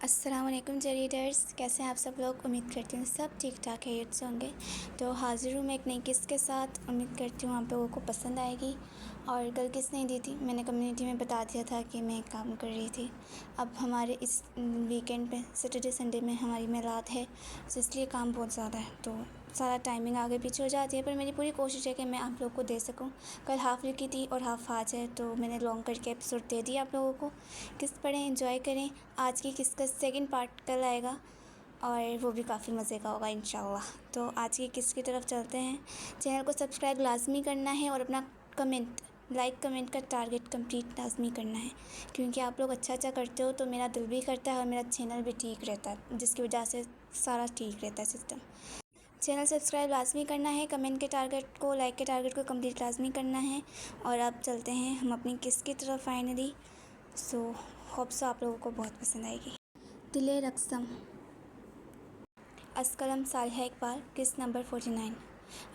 अस्सलाम वालेकुम रीडर्स, कैसे हैं आप सब लोग। उम्मीद करती हूँ सब ठीक ठाक है से होंगे। तो हाज़िर हूँ मैं एक नई किस्त के साथ। उम्मीद करती हूँ आप लोगों को पसंद आएगी। और कल किस्त नहीं दी थी, मैंने कम्युनिटी में बता दिया था कि मैं काम कर रही थी। अब हमारे इस वीकेंड पे सैटरडे संडे में हमारी मेलाद है, तो इसलिए काम बहुत ज़्यादा है, तो सारा टाइमिंग आगे पीछे हो जाती है। पर मेरी पूरी कोशिश है कि मैं आप लोग को दे सकूं। कल हाफ़ लिखी थी और हाफ़ आज है, तो मैंने लॉन्ग करके एपिसोड दे दिया आप लोगों को। किस्त पढ़ें, एंजॉय करें। आज की किस्त का सेकंड पार्ट कल आएगा और वो भी काफ़ी मज़े का होगा इंशाल्लाह। तो आज की किस्त की तरफ चलते हैं। चैनल को सब्सक्राइब लाजमी करना है और अपना लाइक कमेंट का टारगेट कंप्लीट लाजमी करना है, क्योंकि आप लोग अच्छा करते हो तो मेरा दिल भी करता है और मेरा चैनल भी ठीक रहता है, जिसकी वजह से सारा ठीक रहता है सिस्टम। चैनल सब्सक्राइब लाजमी करना है, कमेंट के टारगेट को, लाइक के टारगेट को कंप्लीट लाजमी करना है। और अब चलते हैं हम अपनी किस्त की तरफ फाइनली। सो होप सो आप लोगों को बहुत पसंद आएगी। दिले रकसम, अस्कलम सालिहा इकबाल, किस्त नंबर 49।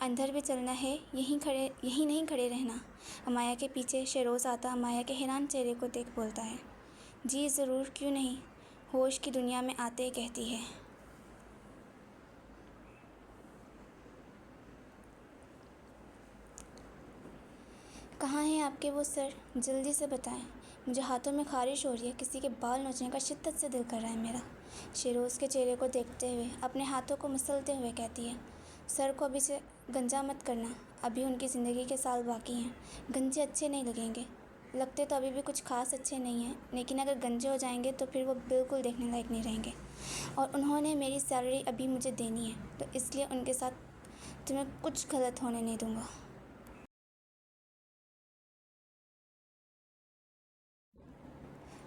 अंदर भी चलना है, यहीं नहीं खड़े रहना। अमाया के पीछे शेरोज़ आता अमाया के हैरान चेहरे को देख बोलता है, जी ज़रूर, क्यों नहीं। होश की दुनिया में आते ही कहती है, कहाँ हैं आपके वो सर, जल्दी से बताएं। मुझे हाथों में ख़ारिश हो रही है, किसी के बाल नोचने का शिद्दत से दिल कर रहा है मेरा। शेरोज़ के चेहरे को देखते हुए अपने हाथों को मसलते हुए कहती है, सर को अभी से गंजा मत करना, अभी उनकी ज़िंदगी के साल बाकी हैं। गंजे अच्छे नहीं लगेंगे, लगते तो अभी भी कुछ खास अच्छे नहीं हैं, लेकिन अगर गंजे हो जाएंगे तो फिर वो बिल्कुल देखने लायक नहीं रहेंगे। और उन्होंने मेरी सैलरी अभी मुझे देनी है, तो इसलिए उनके साथ तुम्हें कुछ गलत होने नहीं दूँगा।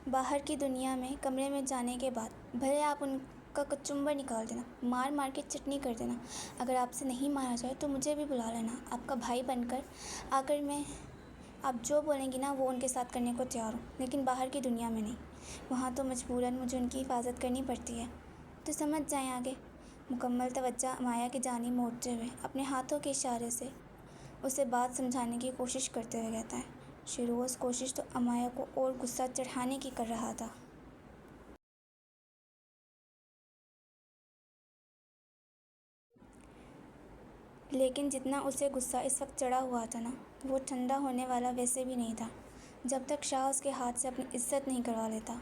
बाहर की दुनिया में कमरे में जाने के बाद भले आप उनका कचुम्बर निकाल देना, मार मार के चटनी कर देना। अगर आपसे नहीं मारा जाए तो मुझे भी बुला लेना, आपका भाई बनकर आकर मैं आप जो बोलेंगी ना वो उनके साथ करने को तैयार हूँ, लेकिन बाहर की दुनिया में नहीं। वहाँ तो मजबूरन मुझे उनकी हिफाजत करनी पड़ती है, तो समझ जाएं आगे। मुकम्मल तवज्जो माया की जानिब मोड़ते हुए अपने हाथों के इशारे से उसे बात समझाने की कोशिश करते हुए कहता है। शिरोज़ कोशिश तो अमाया को और गुस्सा चढ़ाने की कर रहा था। लेकिन जितना उसे गुस्सा इस वक्त चढ़ा हुआ था ना, वो ठंडा होने वाला वैसे भी नहीं था, जब तक शाह उसके हाथ से अपनी इज्जत नहीं करवा लेता।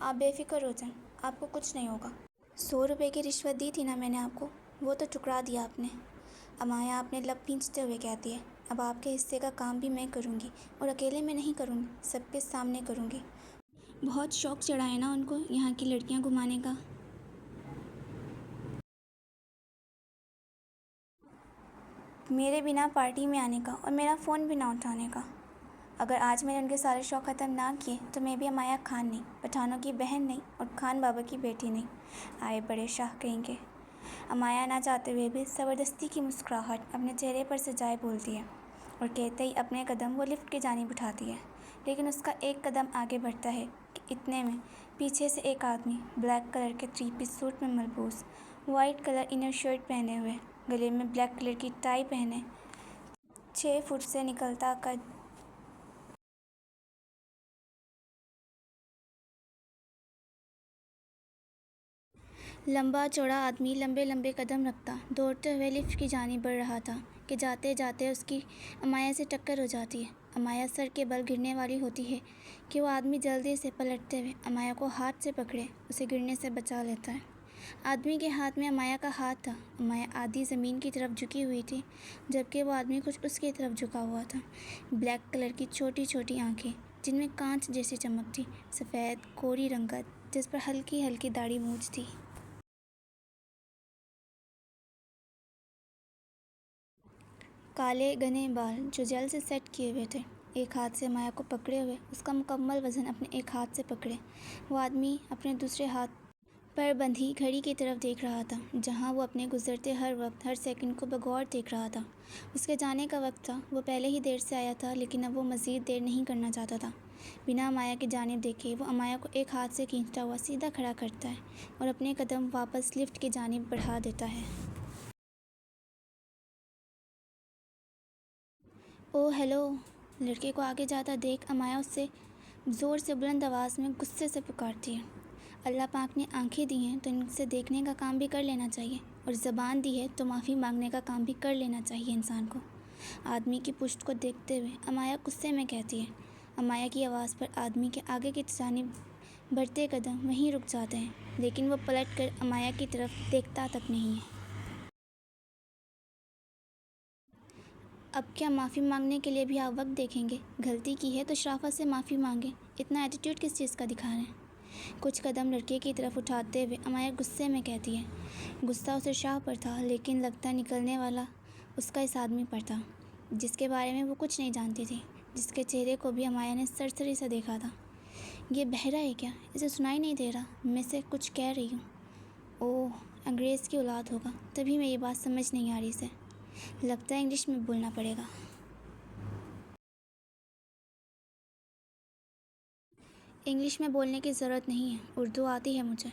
आप बेफिक्र हो जाएं, आपको कुछ नहीं होगा। 100 रुपये की रिश्वत दी थी ना मैंने आपको, वो तो टुकरा दिया आपने। अमाया अपने लब खींचते हुए कहती है, अब आपके हिस्से का काम भी मैं करूँगी, और अकेले में नहीं करूँगी, सबके सामने करूँगी। बहुत शौक़ चढ़ा है ना उनको यहाँ की लड़कियाँ घुमाने का। मेरे बिना पार्टी में आने का और मेरा फ़ोन भी ना उठाने का। अगर आज मैंने उनके सारे शौक़ ख़त्म ना किए तो मैं भी अमाया खान नहीं, पठानों की बहन नहीं और खान बाबा की बेटी नहीं। आए बड़े शाह कहेंगे। अमाया ना चाहते हुए भी ज़बरदस्ती की मुस्कुराहट अपने चेहरे पर सजाए बोलती है, और कहते ही अपने कदम वो लिफ्ट की जानिब उठाती है। लेकिन उसका एक कदम आगे बढ़ता है कि इतने में पीछे से एक आदमी ब्लैक कलर के 3 पीस सूट में मलबूस, वाइट कलर इनर शर्ट पहने हुए, गले में ब्लैक कलर की टाई पहने, 6 फुट से निकलता कद, लंबा चौड़ा आदमी लंबे लंबे कदम रखता दौड़ते हुए लिफ्ट की जानिब बढ़ रहा था कि जाते जाते उसकी अमाया से टक्कर हो जाती है। अमाया सर के बल गिरने वाली होती है कि वो आदमी जल्दी से पलटते हुए अमाया को हाथ से पकड़े उसे गिरने से बचा लेता है। आदमी के हाथ में अमाया का हाथ था। अमाया आधी ज़मीन की तरफ झुकी हुई थी, जबकि वो आदमी कुछ उसकी तरफ झुका हुआ था। ब्लैक कलर की छोटी छोटी आंखें, जिनमें कांच जैसी चमक थी, सफ़ेद कोरी रंगत, जिस पर हल्की हल्की दाढ़ी मूंछ थी। काले घने बाल जो जेल से सेट किए हुए थे। एक हाथ से माया को पकड़े हुए उसका मुकम्मल वज़न अपने एक हाथ से पकड़े वो आदमी अपने दूसरे हाथ पर बंधी घड़ी की तरफ देख रहा था, जहां वो अपने गुजरते हर वक्त हर सेकंड को बगौर देख रहा था। उसके जाने का वक्त था। वो पहले ही देर से आया था, लेकिन अब वो मज़ीद देर नहीं करना चाहता था। बिना अमाया की जानिब देखे वो अमाया को एक हाथ से खींचता हुआ सीधा खड़ा करता है और अपने कदम वापस लिफ्ट की जानिब बढ़ा देता है। ओ हेलो। लड़के को आगे जाता देख अमाया उससे ज़ोर से बुलंद आवाज़ में गुस्से से पुकारती है। अल्लाह पाक ने आंखें दी हैं तो इनसे देखने का काम भी कर लेना चाहिए, और ज़बान दी है तो माफ़ी मांगने का काम भी कर लेना चाहिए इंसान को। आदमी की पुश्त को देखते हुए अमाया गुस्से में कहती है। अमाया की आवाज़ पर आदमी के आगे की जानिब बढ़ते कदम वहीं रुक जाते हैं, लेकिन वो पलट कर अमाया की तरफ देखता तक नहीं है। अब क्या माफ़ी मांगने के लिए भी आप वक्त देखेंगे? गलती की है तो शराफत से माफ़ी मांगे। इतना एटीट्यूड किस चीज़ का दिखा रहे हैं? कुछ कदम लड़के की तरफ उठाते हुए अमाया गुस्से में कहती है। गुस्सा उसे शाह पर था, लेकिन लगता निकलने वाला उसका इस आदमी पर था, जिसके बारे में वो कुछ नहीं जानती थी, जिसके चेहरे को भी अमाया ने सरसरी से देखा था। ये बहरा है क्या? इसे सुनाई नहीं दे रहा मैं से कुछ कह रही हूँ? ओह, अंग्रेज़ की औलाद होगा, तभी मेरी बात समझ नहीं आ रही इसे। लगता है इंग्लिश में बोलना पड़ेगा। इंग्लिश में बोलने की ज़रूरत नहीं है, उर्दू आती है मुझे।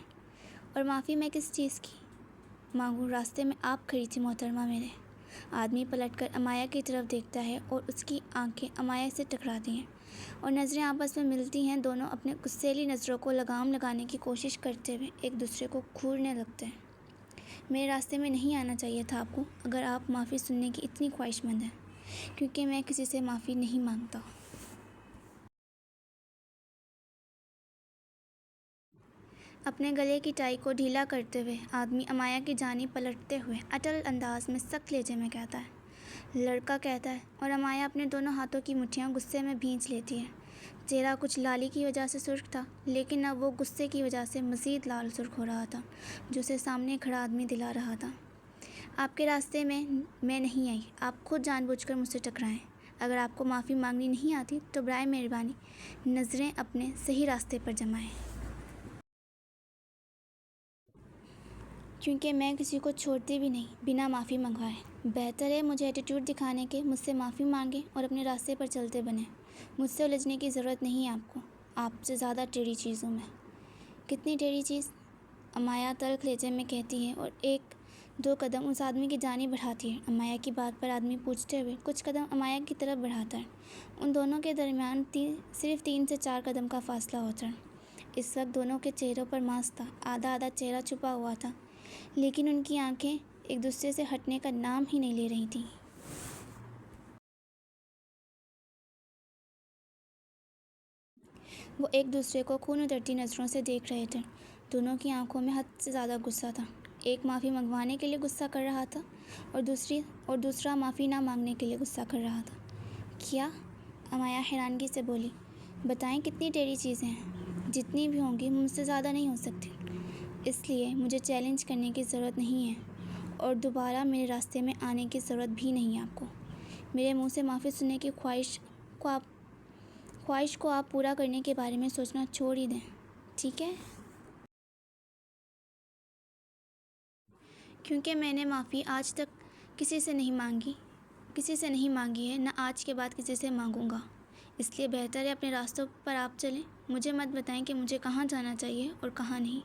और माफ़ी मैं किस चीज़ की मांगूँ? रास्ते में आप खड़ी थी मोहतरमा मेरे। आदमी पलटकर अमाया की तरफ देखता है और उसकी आंखें अमाया से टकराती हैं और नज़रें आपस में मिलती हैं। दोनों अपने गुस्सैली नज़रों को लगाम लगाने की कोशिश करते हुए एक दूसरे को घूरने लगते हैं। मेरे रास्ते में नहीं आना चाहिए था आपको, अगर आप माफ़ी सुनने की इतनी ख्वाहिशमंद हैं, क्योंकि मैं किसी से माफ़ी नहीं मांगता। अपने गले की टाई को ढीला करते हुए आदमी अमाया की जानिब पलटते हुए अटल अंदाज में सख्त लहजे में कहता है। लड़का कहता है और अमाया अपने दोनों हाथों की मुट्ठियाँ गुस्से में भींच लेती है। चेहरा कुछ लाली की वजह से सुर्ख था, लेकिन अब वो गुस्से की वजह से मज़ीद लाल सुर्ख हो रहा था, जो उसे सामने खड़ा आदमी दिला रहा था। आपके रास्ते में मैं नहीं आई, आप खुद जानबूझकर मुझसे टकराएं। अगर आपको माफ़ी मांगनी नहीं आती तो बराए मेहरबानी नज़रें अपने सही रास्ते पर जमाएं, क्योंकि मैं किसी को छोड़ती भी नहीं बिना माफ़ी मंगवाए। बेहतर है मुझे एटीट्यूड दिखाने के मुझसे माफ़ी मांगें और अपने रास्ते पर चलते बने। मुझसे उलझने की ज़रूरत नहीं है आपको। आपसे ज़्यादा टेढ़ी चीज़ हूँ मैं। कितनी टेढ़ी चीज़? अमाया तल्ख लहजे में कहती है और एक दो कदम उस आदमी की जानिब बढ़ाती है। अमाया की बात पर आदमी पूछते हुए कुछ कदम अमाया की तरफ बढ़ाता है। उन दोनों के दरमियान सिर्फ 3 से 4 कदम का फासला होता है। इस वक्त दोनों के चेहरों पर मास्क था, आधा आधा चेहरा छुपा हुआ था, लेकिन उनकी आंखें एक दूसरे से हटने का नाम ही नहीं ले रही थीं। वो एक दूसरे को खून उतरती नज़रों से देख रहे थे। दोनों की आंखों में हद से ज़्यादा गुस्सा था। एक माफ़ी मंगवाने के लिए गुस्सा कर रहा था और दूसरा माफ़ी ना मांगने के लिए गुस्सा कर रहा था। क्या? अमाया हैरानगी से बोली। बताएं कितनी टेढ़ी चीज़ें हैं? जितनी भी होंगी मुझसे ज़्यादा नहीं हो सकती, इसलिए मुझे चैलेंज करने की ज़रूरत नहीं है और दोबारा मेरे रास्ते में आने की ज़रूरत भी नहीं है आपको। मेरे मुंह से माफ़ी सुनने की ख्वाहिश को आप पूरा करने के बारे में सोचना छोड़ ही दें, ठीक है? क्योंकि मैंने माफ़ी आज तक किसी से नहीं मांगी है, न आज के बाद किसी से मांगूंगा। इसलिए बेहतर है अपने रास्तों पर आप चलें। मुझे मत बताएं कि मुझे कहाँ जाना चाहिए और कहाँ नहीं।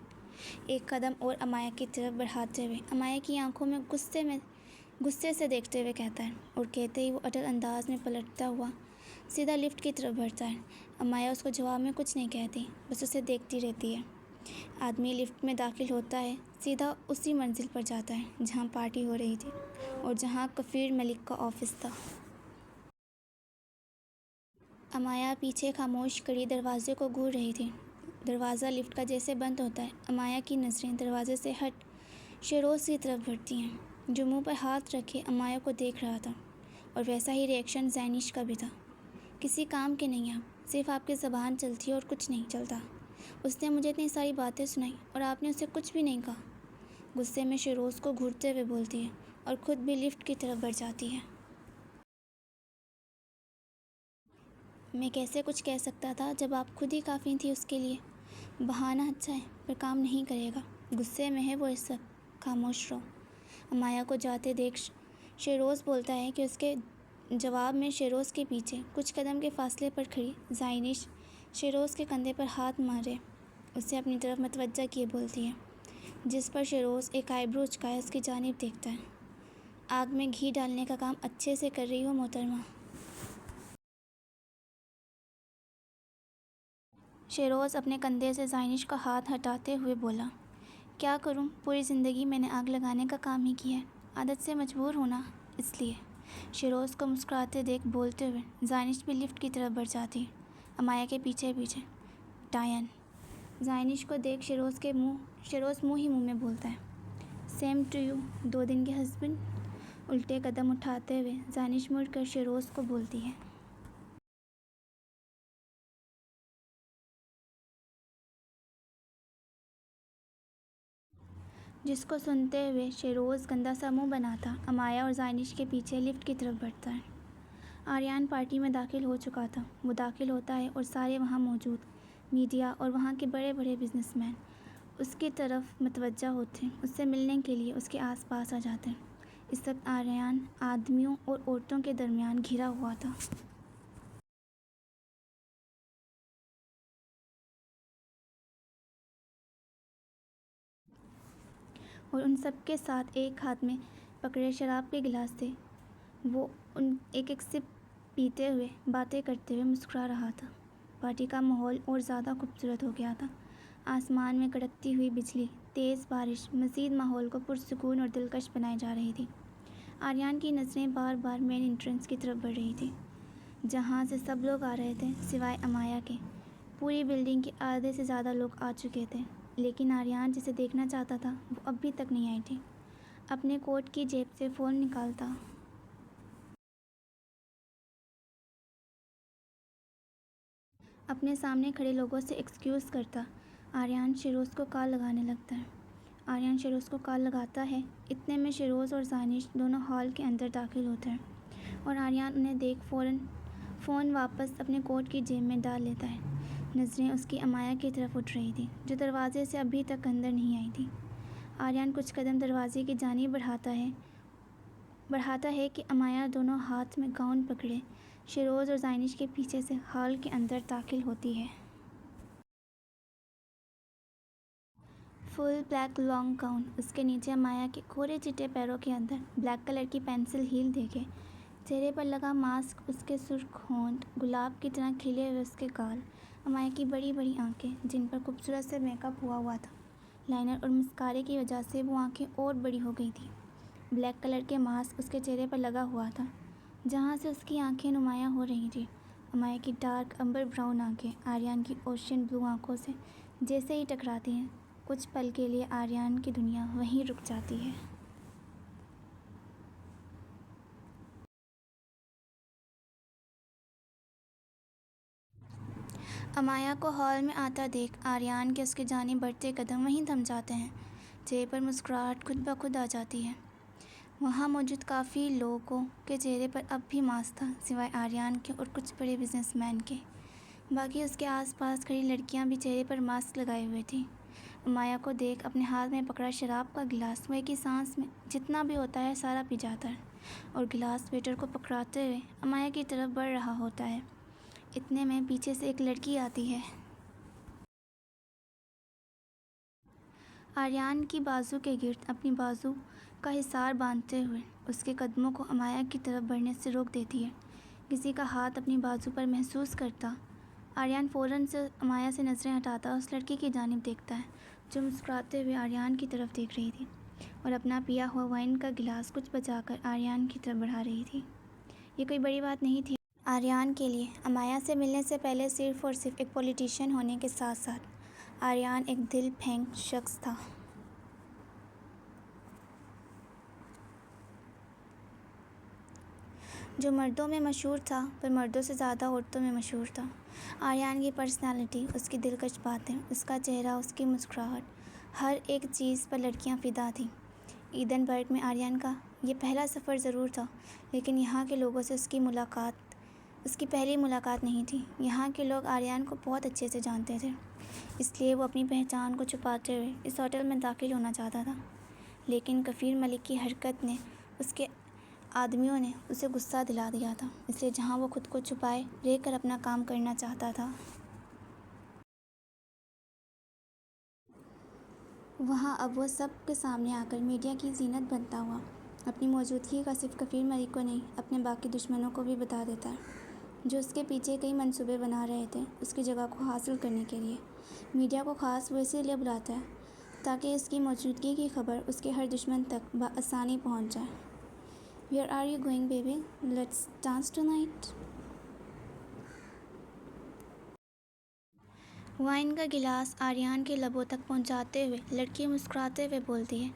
एक कदम और अमाया की तरफ बढ़ाते हुए अमाया की आंखों में गुस्से से देखते हुए कहता है, और कहते ही वो अटल अंदाज में पलटता हुआ सीधा लिफ्ट की तरफ बढ़ता है। अमाया उसको जवाब में कुछ नहीं कहती, बस उसे देखती रहती है। आदमी लिफ्ट में दाखिल होता है, सीधा उसी मंजिल पर जाता है जहाँ पार्टी हो रही थी और जहाँ कफ़ीर मलिक का ऑफिस था। अमाया पीछे खामोश खड़ी दरवाजे को घूर रही थी। दरवाज़ा लिफ्ट का जैसे बंद होता है, अमाया की नज़रें दरवाजे से हट शेरोज़ की तरफ बढ़ती हैं, जो मुंह पर हाथ रखे अमाया को देख रहा था। और वैसा ही रिएक्शन जैनिश का भी था। किसी काम के नहीं आप, सिर्फ आपकी ज़बान चलती है और कुछ नहीं चलता। उसने मुझे इतनी सारी बातें सुनाई और आपने उसे कुछ भी नहीं कहा। गुस्से में शेरोज़ को घूरते हुए बोलती है और ख़ुद भी लिफ्ट की तरफ बढ़ जाती है। मैं कैसे कुछ कह सकता था जब आप खुद ही काफ़ी थी उसके लिए। बहाना अच्छा है पर काम नहीं करेगा। गुस्से में है वो इस वक्त। खामोश रहो। अमाया को जाते देख शेरोज़ बोलता है कि उसके जवाब में शेरोज़ के पीछे कुछ कदम के फासले पर खड़ी ज़ाइनिश शेरोज़ के कंधे पर हाथ मारे उसे अपनी तरफ मतवज्जा किए बोलती है, जिस पर शेरोज़ एक आईब्रो उचकाए उसकी जानिब देखता है। आग में घी डालने का काम अच्छे से कर रही हो मोहतरमा। शेरोज़ अपने कंधे से ज़ानिश का हाथ हटाते हुए बोला, क्या करूं, पूरी ज़िंदगी मैंने आग लगाने का काम ही किया है, आदत से मजबूर होना इसलिए। शेरोज़ को मुस्कुराते देख बोलते हुए ज़ानिश भी लिफ्ट की तरफ बढ़ जाती है, अमाया के पीछे पीछे। डायन। ज़ानिश को देख शेरोज़ मुँह ही मुँह में बोलता है, सेम टू यू 2 दिन के हस्बैंड। उल्टे कदम उठाते हुए ज़ानिश मुड़कर शेरोज़ को बोलती है, जिसको सुनते हुए शेरोज़ गंदा सा मुँह बनाता अमाया और ज़ानिश के पीछे लिफ्ट की तरफ बढ़ता है। आर्यान पार्टी में दाखिल हो चुका था। वो दाखिल होता है और सारे वहाँ मौजूद मीडिया और वहाँ के बड़े बड़े बिजनेसमैन उसकी तरफ मतवज्जा होते हैं, उससे मिलने के लिए उसके आसपास आ जाते हैं। इस वक्त आर्यान आदमियों और औरतों के दरमियान घिरा हुआ था। और उन सब के साथ एक हाथ में पकड़े शराब के गिलास थे। वो उन एक एक सिप पीते हुए बातें करते हुए मुस्कुरा रहा था। पार्टी का माहौल और ज़्यादा खूबसूरत हो गया था। आसमान में कड़कती हुई बिजली, तेज़ बारिश मज़ीद माहौल को पुरसुकून और दिलकश बनाए जा रही थी। आर्यान की नज़रें बार बार मेन एंट्रेंस की तरफ बढ़ रही थी, जहाँ से सब लोग आ रहे थे सिवाय अमाया के। पूरी बिल्डिंग के आधे से ज़्यादा लोग आ चुके थे, लेकिन आर्यान जिसे देखना चाहता था वो अभी तक नहीं आई थी। अपने कोट की जेब से फ़ोन निकालता अपने सामने खड़े लोगों से एक्सक्यूज़ करता आर्यान शेरोज़ को कॉल लगाने लगता है। आर्यान शेरोज़ को कॉल लगाता है। इतने में शेरोज़ और ज़ानिश दोनों हॉल के अंदर दाखिल होते हैं और आर्यान उन्हें देख फ़ोन वापस अपने कोट की जेब में डाल लेता है। नज़रें उसकी अमाया की तरफ उठ रही थी, जो दरवाजे से अभी तक अंदर नहीं आई थी। आर्यान कुछ कदम दरवाजे की जानिब बढ़ाता है कि अमाया दोनों हाथ में गाउन पकड़े शेरोज़ और ज़ानिश के पीछे से हॉल के अंदर दाखिल होती है। फुल ब्लैक लॉन्ग गाउन, उसके नीचे अमाया के कोरे चिट्टे पैरों के अंदर ब्लैक कलर की पेंसिल हील देखे, चेहरे पर लगा मास्क, उसके सुर्ख होंठ गुलाब की तरह खिले हुए उसके गाल, अमाया की बड़ी बड़ी आंखें जिन पर खूबसूरत से मेकअप हुआ था। लाइनर और मस्कारे की वजह से वो आंखें और बड़ी हो गई थी। ब्लैक कलर के मास्क उसके चेहरे पर लगा हुआ था, जहाँ से उसकी आंखें नुमायाँ हो रही थी। अमाया की डार्क अंबर ब्राउन आंखें आर्यान की ओशियन ब्लू आंखों से जैसे ही टकराती हैं, कुछ पल के लिए आर्यान की दुनिया वहीं रुक जाती है। अमाया को हॉल में आता देख आर्यान के उसके जानिब बढ़ते कदम वहीं थम जाते हैं। चेहरे पर मुस्कुराहट खुद ब खुद आ जाती है। वहाँ मौजूद काफ़ी लोगों के चेहरे पर अब भी मास्क था, सिवाय आर्यान के और कुछ बड़े बिजनेसमैन के। बाकी उसके आसपास खड़ी लड़कियां भी चेहरे पर मास्क लगाए हुए थीं। अमाया को देख अपने हाथ में पकड़ा शराब का गिलास वह की सांस में जितना भी होता है सारा पी जाता है और गिलास वेटर को पकड़ाते हुए अमाया की तरफ बढ़ रहा होता है। इतने में पीछे से एक लड़की आती है। आर्यान की बाजू के गिर्द अपनी बाजू का हिसार बांधते हुए उसके कदमों को अमाया की तरफ बढ़ने से रोक देती है। किसी का हाथ अपनी बाजू पर महसूस करता आर्यान फ़ौरन से अमाया से नज़रें हटाता उस लड़की की जानिब देखता है, जो मुस्कुराते हुए आर्यान की तरफ देख रही थी और अपना पिया हुआ वाइन का गिलास कुछ बचाकर आर्यान की तरफ बढ़ा रही थी। ये कोई बड़ी बात नहीं थी आर्यान के लिए। अमाया से मिलने से पहले सिर्फ़ और सिर्फ एक पॉलिटिशियन होने के साथ साथ आर्यान एक दिल फेंक शख्स था। जो मर्दों में मशहूर था, पर मर्दों से ज़्यादा औरतों में मशहूर था। आर्यान की पर्सनालिटी, उसकी दिलकश बातें, उसका चेहरा, उसकी मुस्कुराहट, हर एक चीज़ पर लड़कियां फ़िदा थीं। ईडनबर्ग में आर्यान का ये पहला सफ़र ज़रूर था, लेकिन यहाँ के लोगों से उसकी पहली मुलाकात नहीं थी। यहाँ के लोग आर्यान को बहुत अच्छे से जानते थे, इसलिए वो अपनी पहचान को छुपाते हुए इस होटल में दाखिल होना चाहता था। लेकिन कफ़ील मलिक की हरकत ने उसके आदमियों ने उसे गुस्सा दिला दिया था, इसलिए जहाँ वो खुद को छुपाए रहकर अपना काम करना चाहता था, वहाँ अब वो सब के सामने आकर मीडिया की ज़ीनत बनता हुआ अपनी मौजूदगी का सिर्फ कफ़ील मलिक को नहीं, अपने बाकी दुश्मनों को भी बता देता है। जो उसके पीछे कई मंसूबे बना रहे थे उसकी जगह को हासिल करने के लिए। मीडिया को ख़ास वो इसीलिए बुलाता है ताकि उसकी मौजूदगी की खबर उसके हर दुश्मन तक बआसानी पहुंच जाए। Where are you going, baby? Let's dance tonight. Wine का गिलास आर्यन के लबों तक पहुंचाते हुए लड़की मुस्कुराते हुए बोलती है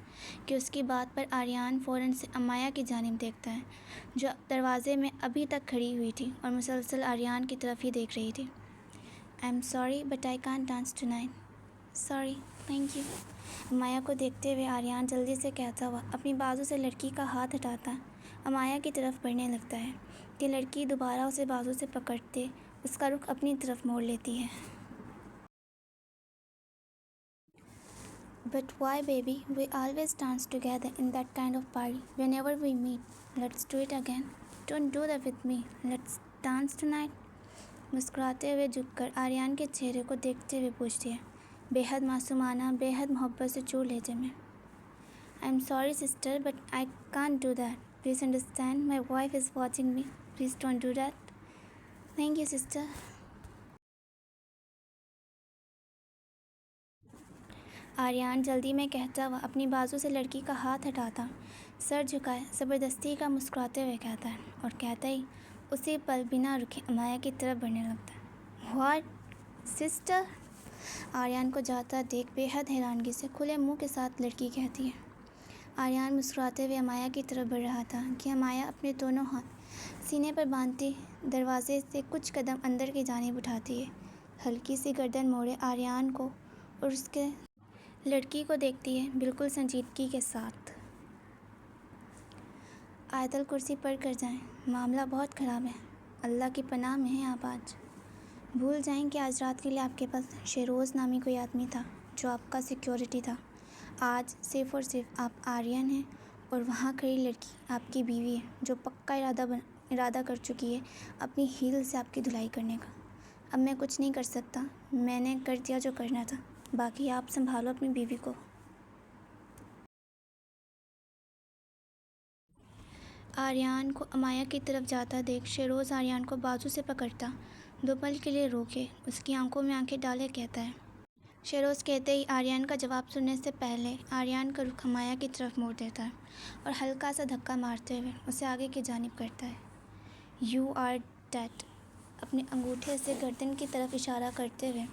कि उसकी बात पर आर्यन फ़ौरन से अमाया की जानिब देखता है, जो दरवाजे में अभी तक खड़ी हुई थी और मुसलसल आर्यन की तरफ ही देख रही थी। I am sorry but I can't dance tonight. Sorry, thank you. Amaya को देखते हुए आर्यन जल्दी से कहता हुआ अपनी बाजू से लड़की का हाथ हटाता अमाया की तरफ बढ़ने लगता है कि लड़की दोबारा उसे बाजू से पकड़ते उसका रुख अपनी तरफ मोड़ लेती है। But why, baby? We always dance together in that kind of party whenever we meet. Let's do it again. Don't do that with me. Let's dance tonight. मुस्कुराते हुए झुककर आर्यन के चेहरे को देखते हुए पूछती है, बेहद मासूमाना, बेहद मोहब्बत से चूर लेते में। I am sorry sister but I can't do that. Please understand my wife is watching me. Please don't do that. Thank you sister. Aryan जल्दी में कहता हुआ अपनी बाजू से लड़की का हाथ हटाता सर झुकाए ज़बरदस्ती का मुस्कुराते हुए कहता है और कहता ही उसी पल बिना रुके अमाया की तरफ बढ़ने लगता है। What sister? आर्यन को जाता देख बेहद हैरानगी से खुले मुंह के साथ लड़की कहती है। आर्यन मुस्कुराते हुए अमाया की तरफ बढ़ रहा था कि अमाया अपने दोनों हाथ सीने पर बांधती दरवाजे से कुछ कदम अंदर की जानिब उठाती है, हल्की सी गर्दन मोड़े आर्यन को और उसके लड़की को देखती है बिल्कुल संजीदगी के साथ। आयतल कुर्सी पढ़ कर जाएं, मामला बहुत ख़राब है। अल्लाह की पनाह में हैं आप आज। भूल जाएं कि आज रात के लिए आपके पास शेरोज़ नामी कोई आदमी था जो आपका सिक्योरिटी था। आज सिर्फ़ और सिर्फ आप आर्यन हैं और वहाँ खड़ी लड़की आपकी बीवी है जो पक्का इरादा कर चुकी है अपनी हील से आपकी धुलाई करने का। अब मैं कुछ नहीं कर सकता, मैंने कर दिया जो करना था, बाकी आप संभालो अपनी बीवी को। आर्यन को अमाया की तरफ जाता देख शेरोज़ आर्यन को बाजू से पकड़ता दो पल के लिए रोके उसकी आंखों में आंखें डाले कहता है। शेरोज़ कहते ही आर्यन का जवाब सुनने से पहले आर्यन का रुख अमाया की तरफ मोड़ देता है और हल्का सा धक्का मारते हुए उसे आगे की जानिब करता है। You are dead. अपने अंगूठे से गर्दन की तरफ इशारा करते हुए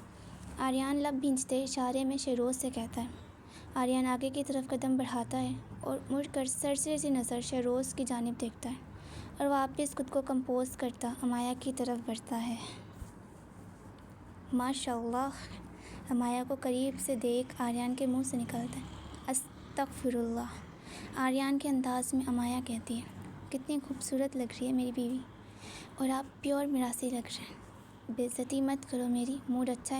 आर्यन लब भींचते इशारे में शेरोज़ से कहता है। आर्यन आगे की तरफ कदम बढ़ाता है और मुड़कर सरसरी सी नज़र शेरोज़ की जानिब देखता है और वापस खुद को कंपोज करता अमाया की तरफ बढ़ता है। माशाअल्लाह। अमाया को करीब से देख आर्यन के मुंह से निकलता है अस्तगफिरुल्लाह। आर्यन के अंदाज़ में अमाया कहती है, कितनी खूबसूरत लग रही है मेरी बीवी और आप प्योर मिरासी लग रहे हैं। बेइज्जती मत करो मेरी, मूड अच्छा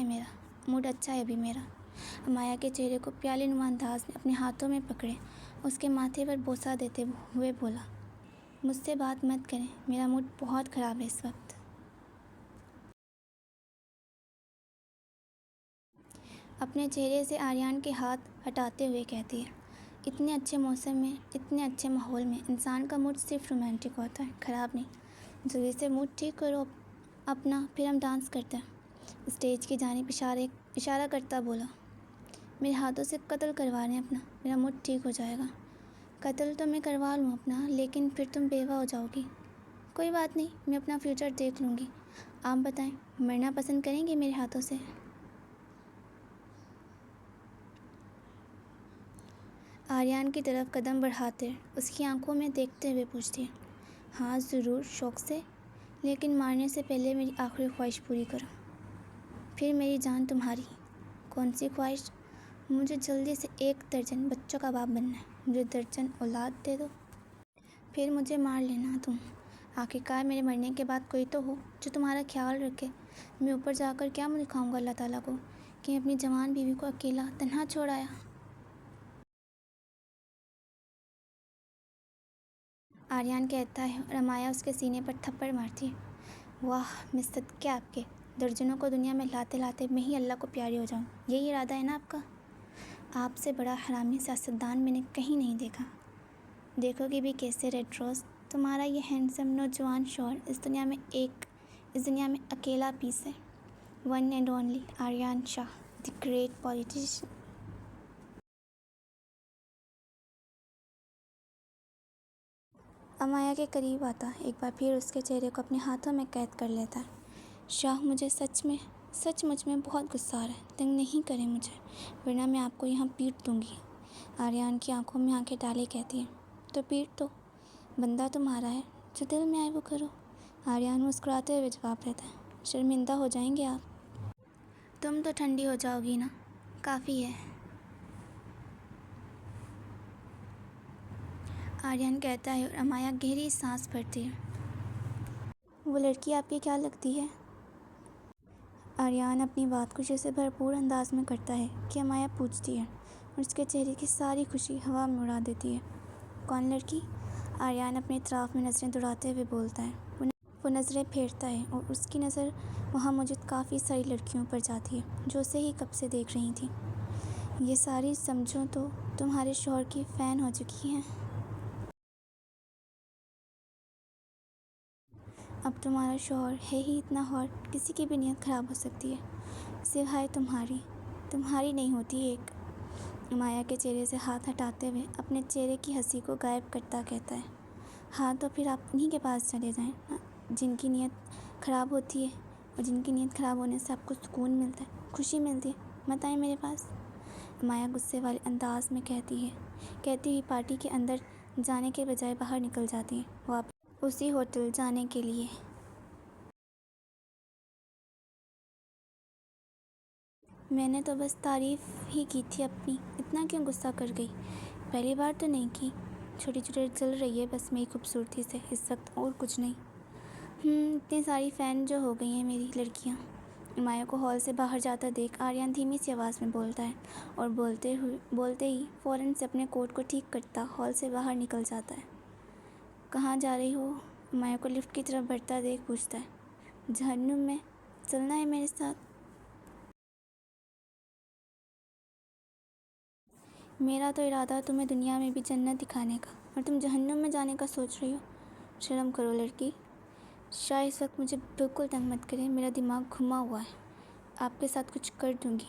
है अभी मेरा। अमाया के चेहरे को प्याले नुमा अंदाज में अपने हाथों में पकड़े उसके माथे पर बोसा देते हुए बोला, मुझसे बात मत करें, मेरा मूड बहुत ख़राब है इस वक्त। अपने चेहरे से आर्यन के हाथ हटाते हुए कहती है, इतने अच्छे मौसम में, इतने अच्छे माहौल में इंसान का मूड सिर्फ रोमांटिक होता है, ख़राब नहीं। जल्दी से मूड ठीक करो अपना, फिर हम डांस करते हैं। स्टेज की जानिब इशारा करता बोला, मेरे हाथों से कत्ल करवा रहे हैं अपना, मेरा मूड ठीक हो जाएगा। कत्ल तो मैं करवा लूँ अपना, लेकिन फिर तुम बेवा हो जाओगी। कोई बात नहीं, मैं अपना फ्यूचर देख लूँगी। आप बताएं, मरना पसंद करेंगे मेरे हाथों से? आर्यन की तरफ कदम बढ़ाते उसकी आंखों में देखते हुए पूछती है, हाँ ज़रूर, शौक़ से, लेकिन मारने से पहले मेरी आखिरी ख्वाहिश पूरी करो। फिर मेरी जान तुम्हारी। कौन सी ख्वाहिश? मुझे जल्दी से 1 दर्जन बच्चों का बाप बनना है, मुझे दर्जन औलाद दे दो, फिर मुझे मार लेना तुम। आखिरकार मेरे मरने के बाद कोई तो हो जो तुम्हारा ख्याल रखे। मैं ऊपर जाकर क्या मुँह दिखाऊंगा अल्लाह ताला को कि अपनी जवान बीवी को अकेला तन्हा छोड़ आया। आर्यन कहता है और अमाया उसके सीने पर थप्पड़ मारती है। वाह, मैं सदके आपके, दर्जनों को दुनिया में लाते लाते मैं ही अल्लाह को प्यारी हो जाऊँ, यही इरादा है ना आपका? आपसे बड़ा हरामी सियासतदान मैंने कहीं नहीं देखा। देखोगे भी कैसे रेड रोज़, तुम्हारा ये हैंडसम नौजवान शौहर इस दुनिया में एक इस दुनिया में अकेला पीस है, one and only Aryan Shah, the great politician. Amaya के करीब आता, एक बार फिर उसके चेहरे को अपने हाथों में कैद कर लेता है। शाह, मुझे सचमुच में बहुत गुस्सा आ रहा है। तंग नहीं करें मुझे, वरना मैं आपको यहाँ पीट दूँगी। आर्यन की आंखों में आंखें डाले कहती है, तो पीट दो, बंदा तुम्हारा है, जो दिल में आए वो करो। आर्यन मुस्कुराते हुए जवाब देता है, शर्मिंदा हो जाएंगे आप। तुम तो ठंडी हो जाओगी ना, काफ़ी है। आर्यन कहता है और अमाया गहरी सांस भरती है। वो लड़की आपकी क्या लगती है? आर्यन अपनी बात खुशी से भरपूर अंदाज में करता है कि अमाया पूछती है और उसके चेहरे की सारी खुशी हवा में उड़ा देती है। कौन लड़की? आर्यन अपने इतराफ़ में नज़रें दौड़ाते हुए बोलता है। वो नज़रें फेरता है और उसकी नज़र वहाँ मौजूद काफ़ी सारी लड़कियों पर जाती है जो उसे ही कब से देख रही थी। ये सारी समझो तो तुम्हारे शौहर की फ़ैन हो चुकी हैं। अब तुम्हारा शौहर है ही इतना हॉट, किसी की भी नीयत ख़राब हो सकती है, सिवाय तुम्हारी नहीं होती एक। माया के चेहरे से हाथ हटाते हुए अपने चेहरे की हंसी को गायब करता कहता है, हाँ तो फिर आप उन्हीं के पास चले जाएं जिनकी नीयत ख़राब होती है, और जिनकी नीयत ख़राब होने से आपको सुकून मिलता है, खुशी मिलती है। मत आए मेरे पास। माया गुस्से वाले अंदाज में कहती हुई पार्टी के अंदर जाने के बजाय बाहर निकल जाती है, वापस उसी होटल जाने के लिए। मैंने तो बस तारीफ़ ही की थी अपनी, इतना क्यों गुस्सा कर गई? पहली बार तो नहीं की। छोटी छोटी जल रही है बस मेरी खूबसूरती से इस वक्त, और कुछ नहीं। इतनी सारी फ़ैन जो हो गई हैं मेरी लड़कियाँ। माया को हॉल से बाहर जाता देख आर्यन धीमी सी आवाज़ में बोलता है और बोलते ही फ़ौरन से अपने कोट को ठीक करता हॉल से बाहर निकल जाता है। कहाँ जा रही हो? माया को लिफ्ट की तरफ बढ़ता देख पूछता है। जहन्नुम में, चलना है मेरे साथ? मेरा तो इरादा तुम्हें दुनिया में भी जन्नत दिखाने का, और तुम जहन्नुम में जाने का सोच रही हो। शर्म करो लड़की। शायद इस वक्त मुझे बिल्कुल तंग मत करें, मेरा दिमाग घुमा हुआ है। आपके साथ कुछ कर दूँगी।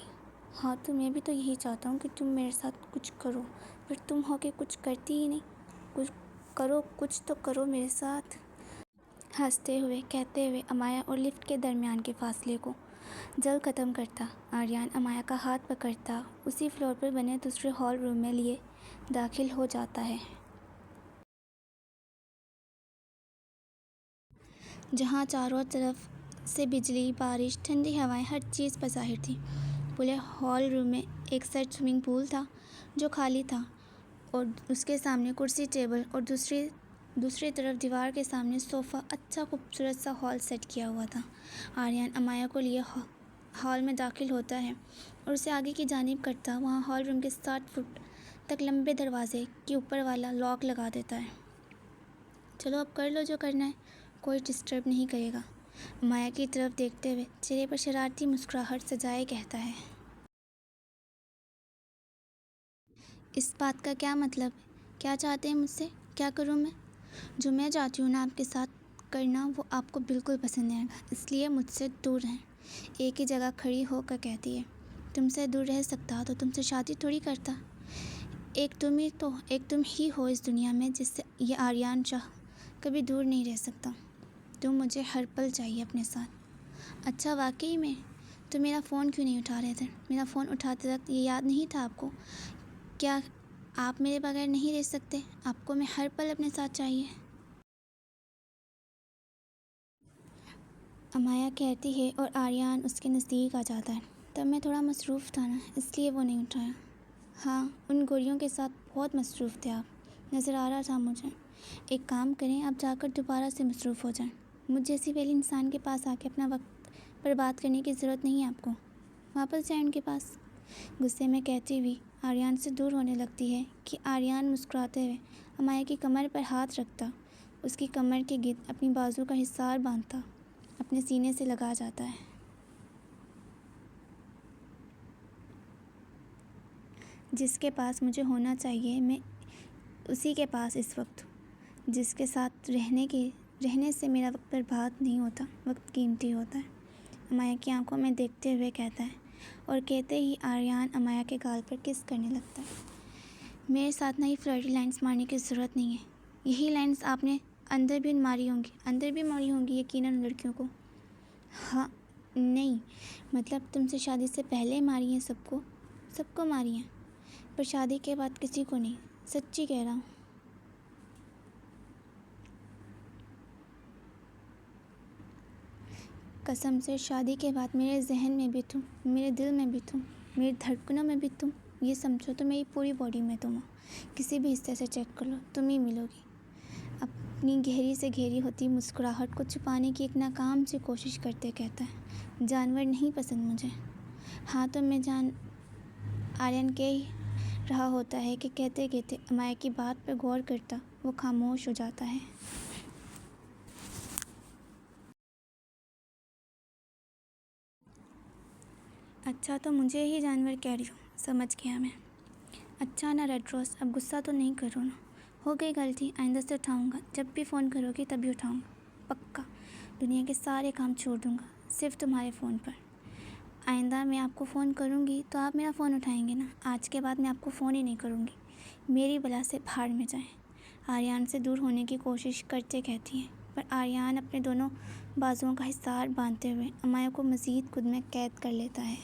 हाँ तो मैं भी तो यही चाहता हूँ कि तुम मेरे साथ कुछ करो, पर तुम हो के कुछ करती ही नहीं। कुछ करो, कुछ तो करो मेरे साथ। हंसते हुए कहते हुए अमाया और लिफ्ट के दरमियान के फासले को जल्द ख़त्म करता आर्यन अमाया का हाथ पकड़ता उसी फ्लोर पर बने दूसरे हॉल रूम में लिए दाखिल हो जाता है, जहाँ चारों तरफ से बिजली, बारिश, ठंडी हवाएं, हर चीज़ बज़ाहिर थी। पूरे हॉल रूम में एक सेट स्विमिंग पूल था जो खाली था, और उसके सामने कुर्सी टेबल, और दूसरी तरफ दीवार के सामने सोफ़ा, अच्छा खूबसूरत सा हॉल सेट किया हुआ था। आर्यन अमाया को लिए हॉल में दाखिल होता है और उसे आगे की जानिब करता वहाँ हॉल रूम के 60 फुट तक लंबे दरवाजे के ऊपर वाला लॉक लगा देता है। चलो अब कर लो जो करना है, कोई डिस्टर्ब नहीं करेगा। अमाया की तरफ देखते हुए चेहरे पर शरारती मुस्कुराहट सजाए कहता है, इस बात का क्या मतलब? क्या चाहते हैं मुझसे? क्या करूँ मैं? जो मैं चाहती हूँ ना आपके साथ करना, वो आपको बिल्कुल पसंद नहीं आएगा, इसलिए मुझसे दूर रहें। एक ही जगह खड़ी होकर कहती है, तुमसे दूर रह सकता तो तुमसे शादी थोड़ी करता। एक तुम ही हो इस दुनिया में जिससे ये आर्यन शाह कभी दूर नहीं रह सकता। तुम मुझे हर पल चाहिए अपने साथ। अच्छा वाकई में? तो मेरा फ़ोन क्यों नहीं उठा रहे थे? मेरा फ़ोन उठाते वक्त ये याद नहीं था आपको? क्या आप मेरे बगैर नहीं रह सकते? आपको मैं हर पल अपने साथ चाहिए। अमाया कहती है और आर्यन उसके नज़दीक आ जाता है। तब मैं थोड़ा मसरूफ़ था ना, इसलिए वो नहीं उठाया। हाँ, उन गोरियों के साथ बहुत मसरूफ़ थे आप, नज़र आ रहा था मुझे। एक काम करें, आप जाकर दोबारा से मसरूफ़ हो जाएं। मुझ जैसी पहले इंसान के पास आके अपना वक्त बर्बाद करने की ज़रूरत नहीं है आपको। वापस जाएं उनके पास। गुस्से में कहती हुई आर्यन से दूर होने लगती है कि आर्यन मुस्कुराते हुए अमाया की कमर पर हाथ रखता उसकी कमर के गिर्द अपनी बाजू का हिसार बांधता अपने सीने से लगा जाता है। जिसके पास मुझे होना चाहिए मैं उसी के पास इस वक्त, जिसके साथ रहने के रहने से मेरा वक्त बर्बाद नहीं होता, वक्त कीमती होता है। अमाया की आंखों में देखते हुए कहता है और कहते ही आर्यन अमाया के गाल पर किस करने लगता है। मेरे साथ ना ये फ्लर्टी लाइन्स मारने की ज़रूरत नहीं है। यही लाइन्स आपने अंदर भी मारी होंगी यकीनन लड़कियों को। हाँ नहीं, मतलब तुमसे शादी से पहले मारी हैं, सबको मारी हैं, पर शादी के बाद किसी को नहीं। सच्ची कह रहा हूँ। कसम से शादी के बाद मेरे जहन में भी तुम, मेरे दिल में भी तुम, मेरी धड़कनों में भी तुम। ये समझो तो मेरी पूरी बॉडी में तुम हो। किसी भी हिस्से से चेक कर लो, तुम ही मिलोगी। अपनी गहरी से गहरी होती मुस्कुराहट को छुपाने की एक नाकाम सी कोशिश करते कहता है, जानवर नहीं पसंद मुझे। हाँ तो मैं आर्यन कह ही रहा होता है कि कहते कहते अमाया की बात पर गौर करता वो खामोश हो जाता है। अच्छा तो मुझे ही जानवर कह रही हो, समझ गया मैं। अच्छा ना रेड रोज़, अब गुस्सा तो नहीं करो ना। हो गई गलती, आइंदा से उठाऊँगा। जब भी फ़ोन करोगी तभी उठाऊँगा, पक्का। दुनिया के सारे काम छोड़ दूँगा, सिर्फ तुम्हारे फ़ोन पर। आइंदा मैं आपको फ़ोन करूँगी तो आप मेरा फ़ोन उठाएंगे ना। आज के बाद मैं आपको फ़ोन ही नहीं करूँगी। मेरी बला से भाड़ में जाएं। आर्यन से दूर होने की कोशिश करते कहती है, पर आर्यन अपने दोनों बाजुओं का हिसार बांधते हुए अमाया को मज़ीद खुद में कैद कर लेता है।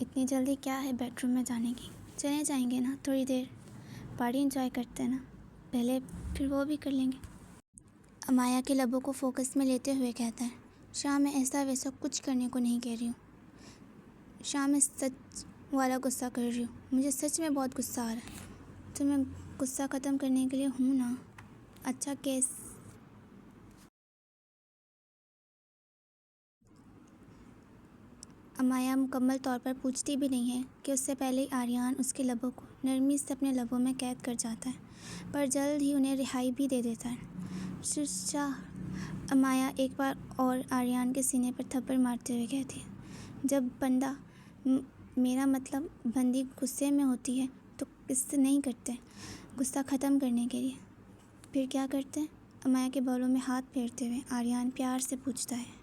इतनी जल्दी क्या है बेडरूम में जाने की? चले जाएंगे ना थोड़ी देर, पार्टी एंजॉय करते हैं ना पहले, फिर वो भी कर लेंगे। अमाया के लबों को फोकस में लेते हुए कहता है, शाम मैं ऐसा वैसा कुछ करने को नहीं कह रही हूँ। शाम मैं सच वाला गुस्सा कर रही हूँ। मुझे सच में बहुत गुस्सा आ रहा है, तो मैं गुस्सा ख़त्म करने के लिए हूँ ना। अच्छा केस। अमाया मुकम्मल तौर पर पूछती भी नहीं है कि उससे पहले ही आर्यन उसके लबों को नरमी से अपने लबों में कैद कर जाता है, पर जल्द ही उन्हें रिहाई भी दे देता है। शाह, अमाया एक बार और आर्यन के सीने पर थप्पड़ मारते हुए कहती है, जब बंदा मेरा मतलब बंदी गुस्से में होती है तो इससे नहीं करते गुस्सा ख़त्म करने के लिए, फिर क्या करते हैं? अमाया के बालों में हाथ फेरते हुए आर्यन प्यार से पूछता है।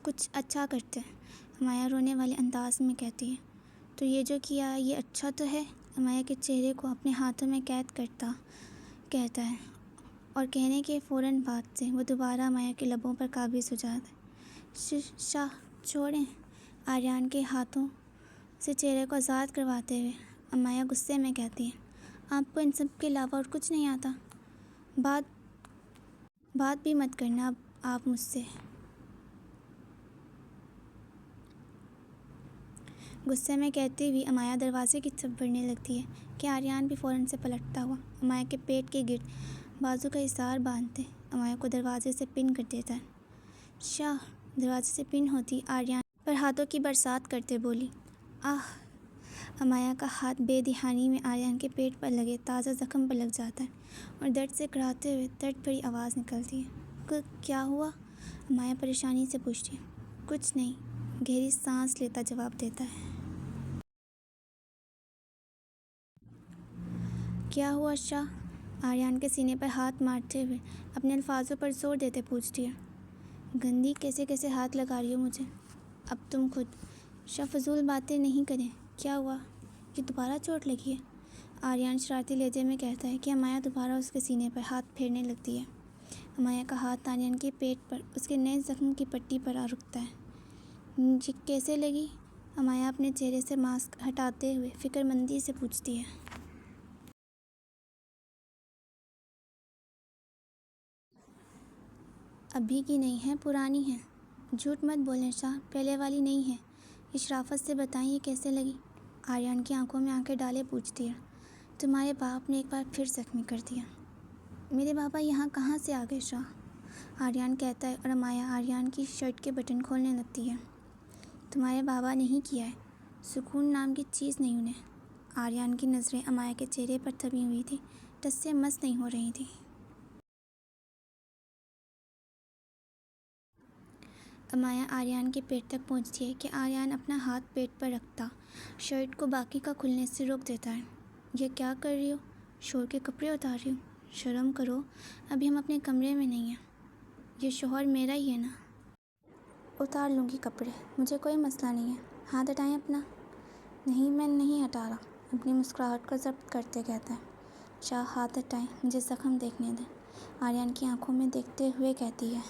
कुछ अच्छा करते हैं, अमाया रोने वाले अंदाज में कहती है। तो ये जो किया ये अच्छा तो है? अमाया के चेहरे को अपने हाथों में कैद करता कहता है, और कहने के फ़ौरन बाद से वो दोबारा अमाया के लबों पर काबिज़ हो जाता है। शाह छोड़ें। आर्यन के हाथों से चेहरे को आज़ाद करवाते हुए अमाया गुस्से में कहती है, आपको इन सब के अलावा और कुछ नहीं आता? बात भी मत करना अब आप मुझसे। गुस्से में कहती हुई अमाया दरवाजे की तरफ बढ़ने लगती है कि आर्यन भी फ़ौरन से पलटता हुआ अमाया के पेट के गिर्द बाजू का इशार बांधते अमाया को दरवाजे से पिन कर देता है। शाह दरवाजे से पिन होती आर्यन पर हाथों की बरसात करते बोली, आह। अमाया का हाथ बेदिहानी में आर्यन के पेट पर लगे ताज़ा ज़ख्म पर लग जाता है और दर्द से कराहते हुए दर्द भरी आवाज़ निकलती है। क्या हुआ? अमाया परेशानी से पूछती है। कुछ नहीं, गहरी सांस लेता जवाब देता है। क्या हुआ शाह? आर्यन के सीने पर हाथ मारते हुए अपने अल्फाजों पर जोर देते पूछती है। गंदी कैसे कैसे हाथ लगा रही हो मुझे, अब तुम खुद। शाह फजूल बातें नहीं करें, क्या हुआ? कि दोबारा चोट लगी है? आर्यन शरारती लहजे में कहता है कि अमाया दोबारा उसके सीने पर हाथ फेरने लगती है। अमाया का हाथ आर्यन के पेट पर उसके नए जख्म की पट्टी पर आ रुकता है। ये कैसे लगी? अमाया अपने चेहरे से मास्क हटाते हुए फिक्रमंदी से पूछती है। अभी की नहीं है, पुरानी है। झूठ मत बोलें शाह, पहले वाली नहीं है। ये शराफत से बताएं ये कैसे लगी? आर्यन की आंखों में आंखें डाले पूछती है। तुम्हारे बाप ने एक बार फिर जख्मी कर दिया। मेरे बाबा यहाँ कहाँ से आ गए शाह? आर्यन कहता है और अमाया आर्यन की शर्ट के बटन खोलने लगती है। तुम्हारे बाबा ने ही किया है, सुकून नाम की चीज़ नहीं उन्हें। आर्यन की नज़रें अमाया के चेहरे पर थमी हुई थी, टस से मस नहीं हो रही थी। अमाया आर्यन के पेट तक पहुंचती है कि आर्यन अपना हाथ पेट पर रखता शर्ट को बाकी का खुलने से रोक देता है। ये क्या कर रही हो? शोर के कपड़े उतार रही हो? शर्म करो, अभी हम अपने कमरे में नहीं हैं। ये शोहर मेरा ही है ना। उतार लूँगी कपड़े, मुझे कोई मसला नहीं है। हाथ हटाएं अपना। नहीं, मैं नहीं हटा रहा, अपनी मुस्कुराहट को जब्त करते कहता है। शाह हाथ हटाएं, मुझे ज़ख्म देखने दें, आर्यन की आंखों में देखते हुए कहती है।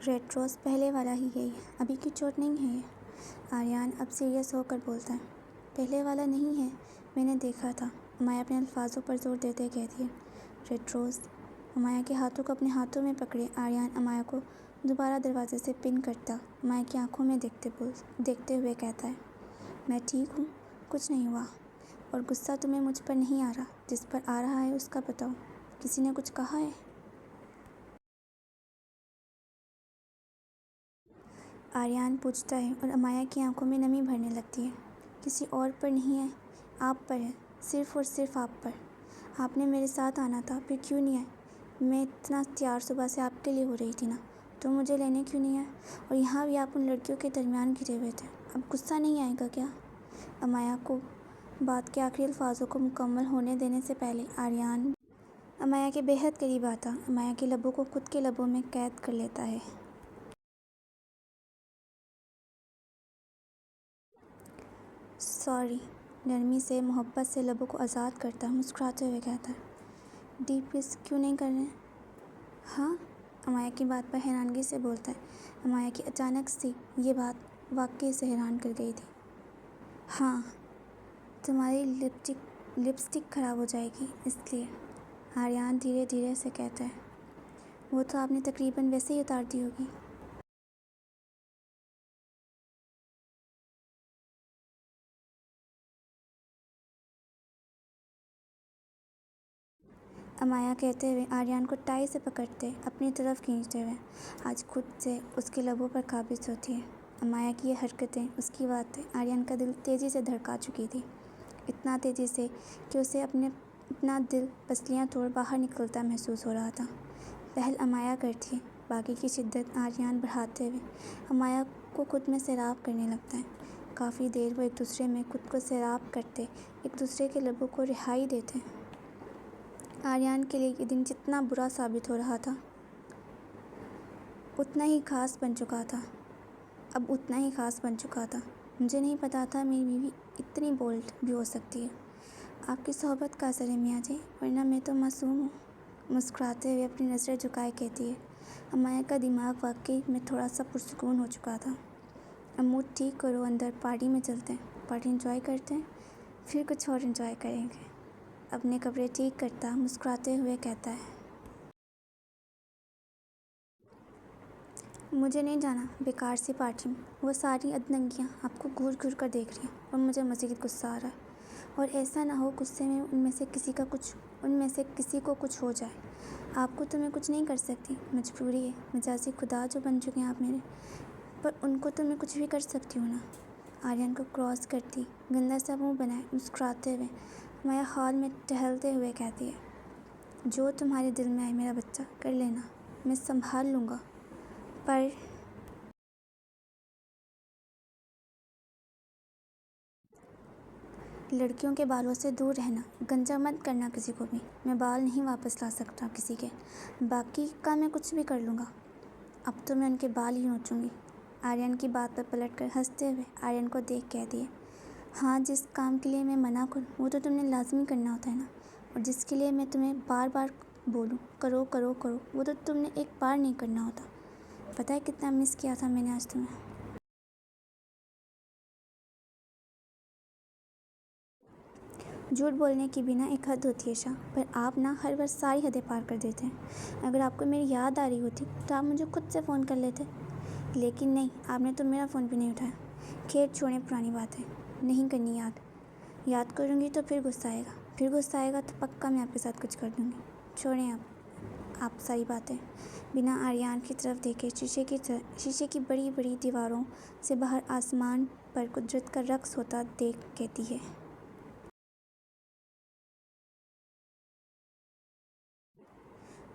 रेड रोज़ पहले वाला ही यही है, अभी की चोट नहीं है ये। आर्यन अब सीरियस होकर बोलता है। पहले वाला नहीं है, मैंने देखा था, अमाया अपने अल्फाजों पर जोर देते कहती है। रेड रोज़ अमाया के हाथों को अपने हाथों में पकड़े आर्यन अमाया को दोबारा दरवाजे से पिन करता अमाया की आंखों में देखते हुए कहता है, मैं ठीक हूँ, कुछ नहीं हुआ। और गुस्सा तुम्हें मुझ पर नहीं आ रहा, जिस पर आ रहा है उसका बताओ। किसी ने कुछ कहा है? आर्यन पूछता है और अमाया की आंखों में नमी भरने लगती है। किसी और पर नहीं है, आप पर है, सिर्फ़ और सिर्फ आप पर। आपने मेरे साथ आना था, फिर क्यों नहीं आए? मैं इतना तैयार सुबह से आपके लिए हो रही थी ना, तो मुझे लेने क्यों नहीं आए? और यहाँ भी आप उन लड़कियों के दरमियान घिरे हुए थे। अब गुस्सा नहीं आएगा क्या? अमाया को बात के आखिरी अल्फाजों को मुकम्मल होने देने से पहले आर्यन अमाया के बेहद करीब आता अमाया के लबों को खुद के लबों में कैद कर लेता है। सॉरी, नरमी से मोहब्बत से लबों को आज़ाद करता मुस्कुराते हुए कहता है। डीप किस क्यों नहीं कर रहे? हाँ, अमाया की बात पर हैरानगी से बोलता है। अमाया की अचानक से ये बात वाकई से हैरान कर गई थी। हाँ, तुम्हारी लिपस्टिक ख़राब हो जाएगी इसलिए, आर्यन धीरे धीरे से कहता है। वो तो आपने तकरीबन वैसे ही उतार दी होगी। अमाया कहते हुए आर्यन को टाई से पकड़ते अपनी तरफ खींचते हुए आज खुद से उसके लबों पर काबिज होती है। अमाया की ये हरकतें, उसकी बातें आर्यन का दिल तेज़ी से धड़का चुकी थी, इतना तेज़ी से कि उसे अपना दिल पसलियाँ तोड़ बाहर निकलता महसूस हो रहा था। पहल अमाया करती है, बाकी की शिद्दत आर्यन बढ़ाते हुए अमाया को खुद में सैराब करने लगता है। काफ़ी देर वो एक दूसरे में खुद को सैराब करते एक दूसरे के लबों को रिहाई देते। आर्यन के लिए ये दिन जितना बुरा साबित हो रहा था उतना ही खास बन चुका था। अब उतना ही खास बन चुका था। मुझे नहीं पता था मेरी बीवी इतनी बोल्ड भी हो सकती है। आपकी सोहबत का असर है मियाँ जी, वरना मैं तो मासूम हूँ। मुस्कुराते हुए अपनी नज़रें झुकाए कहती है। अमाया का दिमाग वाकई में थोड़ा सा पुरसुकून हो चुका था। अब मूड ठीक करो, अंदर पार्टी में चलते हैं, पार्टी इंजॉय करते हैं, फिर कुछ और इंजॉय करेंगे। अपने कपड़े ठीक करता मुस्कुराते हुए कहता है। मुझे नहीं जाना बेकार सी पार्टी में, वो सारी अदनंगियाँ आपको घूर घूर कर देख रही हैं और मुझे मज़ीद गुस्सा आ रहा है। और ऐसा ना हो गुस्से में उनमें से किसी को कुछ हो जाए। आपको तो मैं कुछ नहीं कर सकती, मजबूरी है, मजाजी खुदा जो बन चुके हैं आप मेरे, पर उनको तो मैं कुछ भी कर सकती हूँ ना। आर्यन को क्रॉस करती गंदा सा मुँह बनाए मुस्कुराते हुए माया हॉल में टहलते हुए कहती है। जो तुम्हारे दिल में आए मेरा बच्चा कर लेना, मैं संभाल लूँगा, पर लड़कियों के बालों से दूर रहना, गंजा मत करना किसी को भी। मैं बाल नहीं वापस ला सकता किसी के, बाकी का मैं कुछ भी कर लूँगा। अब तो मैं उनके बाल ही नोचूँगी। आर्यन की बात पर पलटकर हंसते हुए आर्यन को देख कह दिए। हाँ, जिस काम के लिए मैं मना करूँ वो तो तुमने लाजमी करना होता है ना, और जिसके लिए मैं तुम्हें बार बार बोलूँ करो करो करो, वो तो तुमने एक बार नहीं करना होता। पता है कितना मिस किया था मैंने आज तुम्हें। झूठ बोलने की भी ना एक हद होती है शाह, पर आप ना हर बार सारी हदें पार कर देते हैं। अगर आपको मेरी याद आ रही होती तो आप मुझे खुद से फ़ोन कर लेते, लेकिन नहीं, आपने तो मेरा फ़ोन भी नहीं उठाया। खैर छोड़ें पुरानी बातें, नहीं करनी याद। याद करूँगी तो फिर गुस्सा आएगा तो पक्का मैं आपके साथ कुछ कर दूँगी। छोड़ें आप सारी बातें। बिना आर्यन की तरफ देखे शीशे की बड़ी बड़ी दीवारों से बाहर आसमान पर कुदरत का रक्स होता देख कहती है।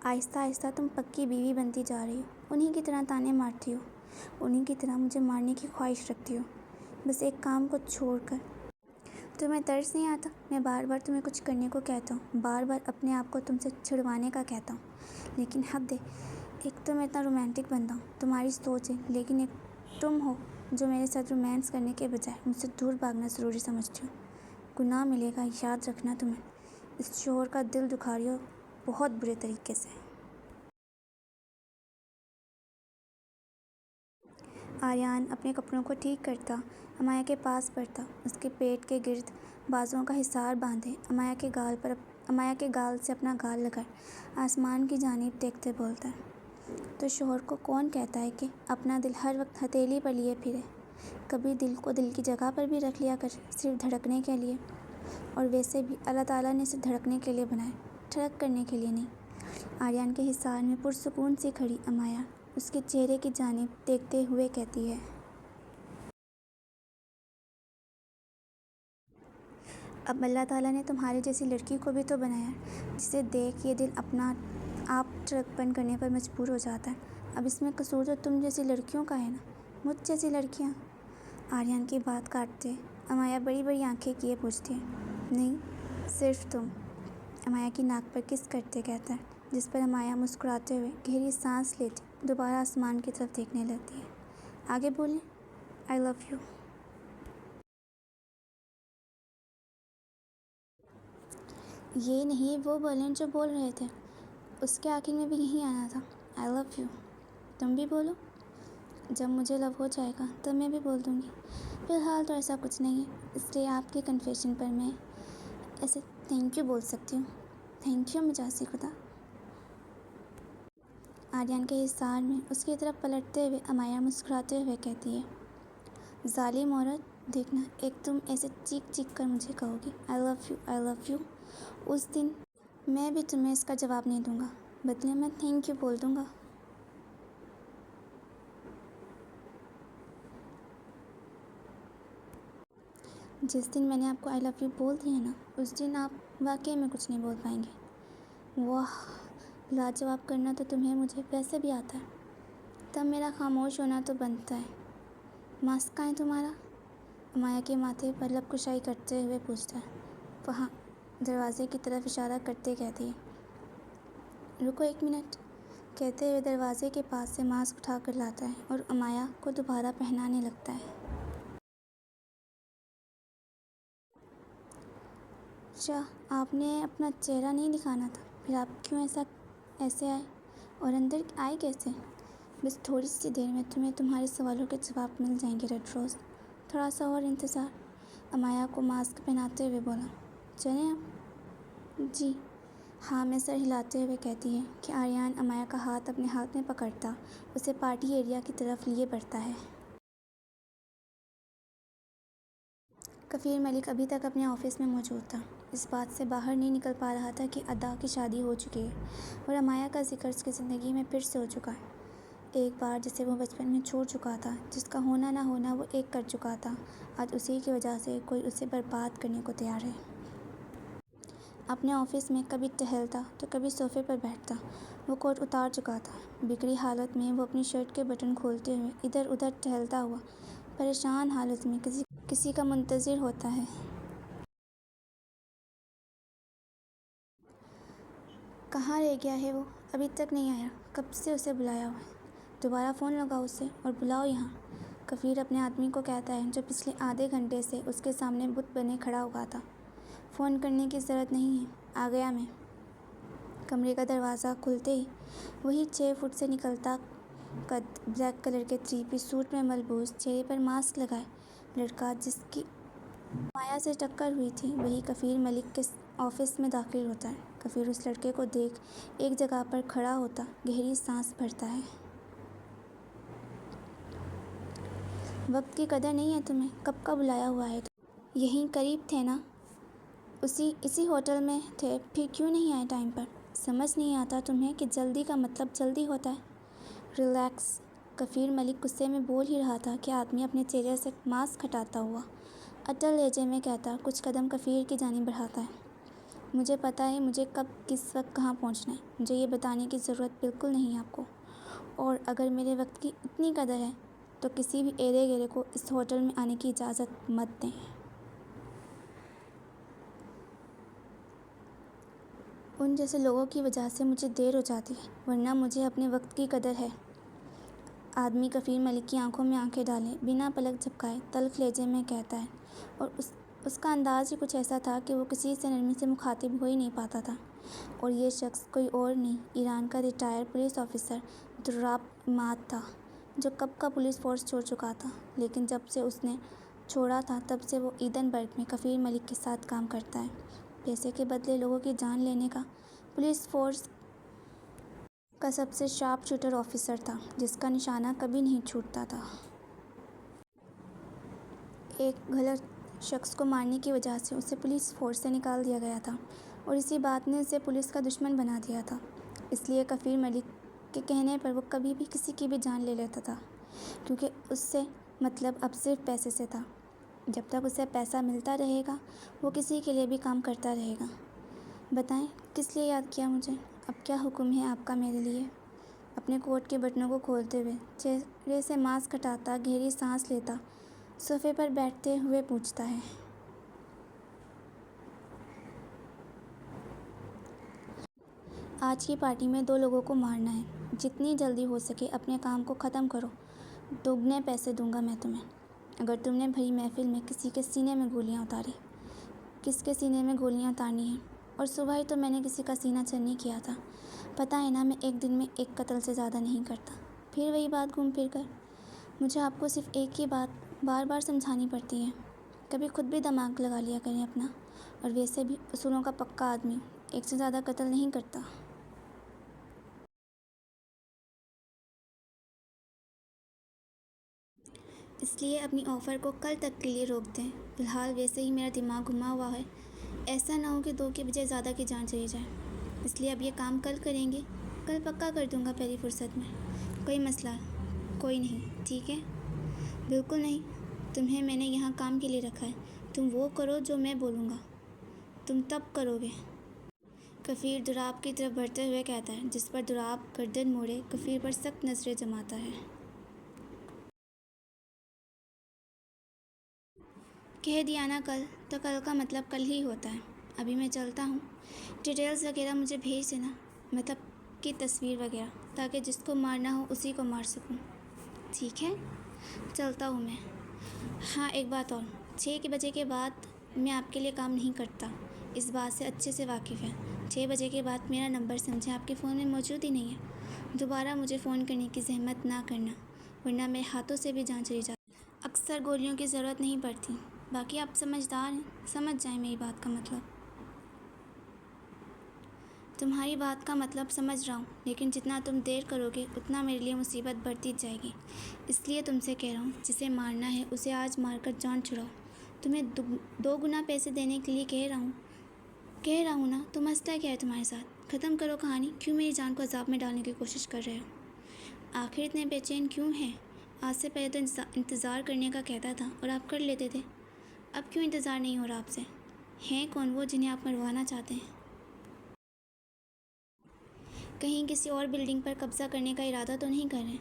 आहिस्ता आहिस्ता तुम पक्की बीवी बनती जा रही हो। उन्हीं की तरह ताने मारती हो, उन्हीं की तरह मुझे मारने की ख्वाहिश रखती हो, बस एक काम को छोड़कर। तुम्हें तरस नहीं आता? मैं बार बार तुम्हें कुछ करने को कहता हूँ, बार बार अपने आप को तुमसे छुड़वाने का कहता हूँ, लेकिन हद है। एक तो मैं इतना रोमांटिक बंदा हूँ, तुम्हारी सोच है, लेकिन एक तुम हो जो मेरे साथ रोमांस करने के बजाय मुझसे दूर भागना ज़रूरी समझती हो। गुनाह मिलेगा, याद रखना। तुम्हें इस शोहर का दिल दुखा रही हो बहुत बुरे तरीके से। आर्यन अपने कपड़ों को ठीक करता अमाया के पास बढ़ता, उसके पेट के गिर्द बाजुओं का हिसार बांधे अमाया के गाल से अपना गाल लगाए आसमान की जानिब देखते बोलता है, तो शोहर को कौन कहता है कि अपना दिल हर वक्त हथेली पर लिए फिरे? कभी दिल को दिल की जगह पर भी रख लिया कर, सिर्फ धड़कने के लिए। और वैसे भी अल्लाह ताला ने इसे धड़कने के लिए बनाया, ठड़क करने के लिए नहीं। आर्यन के हिसार में पुरसुकून सी खड़ी अमाया उसके चेहरे की जानिब देखते हुए कहती है, अब अल्लाह ताला ने तुम्हारी जैसी लड़की को भी तो बनाया, जिसे देख ये दिल अपना आप ठड़कपन करने पर मजबूर हो जाता है। अब इसमें कसूर तो तुम जैसी लड़कियों का है ना, मुझ जैसी लड़कियाँ। आर्यन की बात काटते अमाया बड़ी बड़ी आंखें किए पूछती है, नहीं, सिर्फ तुम। अमाया की नाक पर किस करते कहता है, जिस पर अमाया मुस्कुराते हुए गहरी सांस लेती दोबारा आसमान की तरफ देखने लगती है। आगे बोलें, आई लव यू। ये नहीं, वो बोलें जो बोल रहे थे, उसके आखिर में भी यही आना था, आई लव यू। तुम भी बोलो। जब मुझे लव हो जाएगा तब मैं भी बोल दूँगी। फ़िलहाल तो ऐसा कुछ नहीं है, इसलिए आपके कन्फेशन पर मैं ऐसे थैंक यू बोल सकती हूँ। थैंक यू मिजाजी खुदा। आर्यन के हिसार में उसकी तरफ पलटते हुए अमाया मुस्कुराते हुए कहती है, जालिम औरत, देखना एक तुम ऐसे चीख चीख कर मुझे कहोगी आई लव यू, उस दिन मैं भी तुम्हें इसका जवाब नहीं दूंगा, बदले में थैंक यू बोल दूंगा। जिस दिन मैंने आपको आई लव यू बोल दिया ना, उस दिन आप वाकई में कुछ नहीं बोल पाएंगे। वाह, लाजवाब करना तो तुम्हें मुझे वैसे भी आता है, तब मेरा खामोश होना तो बनता है। मास्क कहाँ है तुम्हारा? अमाया के माथे पर लबकुशाई करते हुए पूछता है। वहाँ, दरवाजे की तरफ इशारा करते कहती है, रुको एक मिनट। कहते हुए दरवाजे के पास से मास्क उठा कर लाता है और अमाया को दोबारा पहनाने लगता है। अच्छा, आपने अपना चेहरा नहीं दिखाना था, फिर आप क्यों ऐसे आए और अंदर आए कैसे? बस थोड़ी सी देर में तुम्हें तुम्हारे सवालों के जवाब मिल जाएंगे रेड रोज़, थोड़ा सा और इंतज़ार। अमाया को मास्क पहनाते हुए बोला, चलें आप? जी हाँ, मैं सर हिलाते हुए कहती है कि आर्यन अमाया का हाथ अपने हाथ में पकड़ता उसे पार्टी एरिया की तरफ लिए बढ़ता है। कफ़ीर मलिक अभी तक अपने ऑफिस में मौजूद था, इस बात से बाहर नहीं निकल पा रहा था कि अदा की शादी हो चुकी है और अमाया का जिक्र उसकी ज़िंदगी में फिर से हो चुका है। एक बार जिसे वो बचपन में छोड़ चुका था, जिसका होना ना होना वो एक कर चुका था, आज उसी की वजह से कोई उसे बर्बाद करने को तैयार है। अपने ऑफिस में कभी टहलता तो कभी सोफ़े पर बैठता। वो कोट उतार चुका था। बिगड़ी हालत में वो अपनी शर्ट के बटन खोलते हुए इधर उधर टहलता हुआ परेशान हालत में किसी का मुंतज़िर होता है। कहाँ रह गया है वो? अभी तक नहीं आया, कब से उसे बुलाया हुआ है। दोबारा फ़ोन लगाओ उसे और बुलाओ यहाँ। कफ़ीर अपने आदमी को कहता है जो पिछले आधे घंटे से उसके सामने बुत बने खड़ा हुआ था। फ़ोन करने की ज़रूरत नहीं है, आ गया मैं। कमरे का दरवाज़ा खुलते ही वही 6 फुट से निकलता कद, ब्लैक कलर के 3 पीस सूट में मलबूस, चेहरे पर मास्क लगाए लड़का जिसकी माया से टक्कर हुई थी, वही कफ़ीर मलिक के ऑफिस में दाखिल होता है। कफ़ीर उस लड़के को देख एक जगह पर खड़ा होता गहरी सांस भरता है। वक्त की कदर नहीं है तुम्हें, कब का बुलाया हुआ है? यहीं करीब थे ना, इसी होटल में थे, फिर क्यों नहीं आए टाइम पर? समझ नहीं आता तुम्हें कि जल्दी का मतलब जल्दी होता है। रिलैक्स। कफ़ीर मलिक गुस्से में बोल ही रहा था कि आदमी अपने चेहरे से मास्क हटाता हुआ अटल लहजे में कहता कुछ कदम कफ़ीर की जानिब बढ़ाता है। मुझे पता है मुझे कब किस वक्त कहाँ पहुँचना है। मुझे ये बताने की ज़रूरत बिल्कुल नहीं है आपको। और अगर मेरे वक्त की इतनी कदर है तो किसी भी एरे गेरे को इस होटल में आने की इजाज़त मत दें। उन जैसे लोगों की वजह से मुझे देर हो जाती है, वरना मुझे अपने वक्त की कदर है। आदमी कफ़ीर मलिक की आंखों में आंखें डाले बिना पलक झपकाए तल्ख लहजे में कहता है, और उसका अंदाज़ ही कुछ ऐसा था कि वो किसी से नरमी से मुखातिब हो ही नहीं पाता था। और ये शख्स कोई और नहीं, ईरान का रिटायर पुलिस ऑफिसर दुर्राब इमाद था, जो कब का पुलिस फोर्स छोड़ चुका था। लेकिन जब से उसने छोड़ा था तब से वो ईदनबर्ग में कफ़ीर मलिक के साथ काम करता है। पैसे के बदले लोगों की जान लेने का पुलिस फोर्स का सबसे शार्प शूटर ऑफिसर था, जिसका निशाना कभी नहीं छूटता था। एक गलत शख्स को मारने की वजह से उसे पुलिस फोर्स से निकाल दिया गया था, और इसी बात ने उसे पुलिस का दुश्मन बना दिया था। इसलिए कफ़ीर मलिक के कहने पर वो कभी भी किसी की भी जान ले लेता था, क्योंकि उससे मतलब अब सिर्फ पैसे से था। जब तक उसे पैसा मिलता रहेगा वो किसी के लिए भी काम करता रहेगा। बताएं किस लिए याद किया मुझे? अब क्या हुक्म है आपका मेरे लिए? अपने कोट के बटनों को खोलते हुए, चेहरे से मास्क हटाता, गहरी सांस लेता, सोफे पर बैठते हुए पूछता है। आज की पार्टी में 2 लोगों को मारना है। जितनी जल्दी हो सके अपने काम को ख़त्म करो। दुगने पैसे दूंगा मैं तुम्हें अगर तुमने भरी महफिल में किसी के सीने में गोलियां उतारी। किसके सीने में गोलियां उतारनी है? और सुबह ही तो मैंने किसी का सीना चरनी किया था। पता है ना, मैं एक दिन में एक कत्ल से ज़्यादा नहीं करता। फिर वही बात घूम फिर कर मुझे आपको सिर्फ एक ही बात बार बार समझानी पड़ती है। कभी खुद भी दिमाग लगा लिया करें अपना। और वैसे भी उसूलों का पक्का आदमी एक से ज़्यादा कत्ल नहीं करता। इसलिए अपनी ऑफ़र को कल तक के लिए रोक दें। फ़िलहाल वैसे ही मेरा दिमाग घुमा हुआ है। ऐसा ना हो कि 2 की बजाय ज़्यादा की जान चली जाए। इसलिए अब ये काम कल करेंगे। कल पक्का कर दूंगा पहली फुर्सत में। कोई मसला कोई नहीं, ठीक है? बिल्कुल नहीं। तुम्हें मैंने यहाँ काम के लिए रखा है। तुम वो करो जो मैं बोलूँगा। तुम तब करोगे। कफ़ीर दुराब की तरफ बढ़ते हुए कहता है, जिस पर दुराब गर्दन मोड़े कफ़ीर पर सख्त नज़रें जमाता है। कह दिया ना कल, तो कल का मतलब कल ही होता है। अभी मैं चलता हूँ। डिटेल्स वगैरह मुझे भेज देना, मतलब की तस्वीर वगैरह, ताकि जिसको मारना हो उसी को मार सकूँ। ठीक है, चलता हूँ मैं। हाँ, एक बात और, 6 के बजे के बाद मैं आपके लिए काम नहीं करता। इस बात से अच्छे से वाकिफ़ है। 6 बजे के बाद मेरा नंबर समझे आपके फ़ोन में मौजूद ही नहीं है। दोबारा मुझे फ़ोन करने की ज़हमत ना करना, वरना मेरे हाथों से भी जान चली जाती। अक्सर गोलियों की ज़रूरत नहीं पड़ती। बाकी आप समझदार हैं, समझ जाएं मेरी बात का मतलब। तुम्हारी बात का मतलब समझ रहा हूँ, लेकिन जितना तुम देर करोगे उतना मेरे लिए मुसीबत बढ़ती जाएगी। इसलिए तुमसे कह रहा हूँ, जिसे मारना है उसे आज मारकर जान छुड़ाओ। तुम्हें 2 गुना पैसे देने के लिए कह रहा हूँ ना। तो मसला क्या है तुम्हारे साथ? ख़त्म करो कहानी। क्यों मेरी जान को अजाब में डालने की कोशिश कर रहे हो? आखिर इतने बेचैन क्यों हैं? आज से पहले तो इंतज़ार करने का कहता था और आप कर लेते थे। अब क्यों इंतज़ार नहीं हो रहा आपसे? हैं कौन वो जिन्हें आप मरवाना चाहते हैं? कहीं किसी और बिल्डिंग पर कब्ज़ा करने का इरादा तो नहीं कर रहे?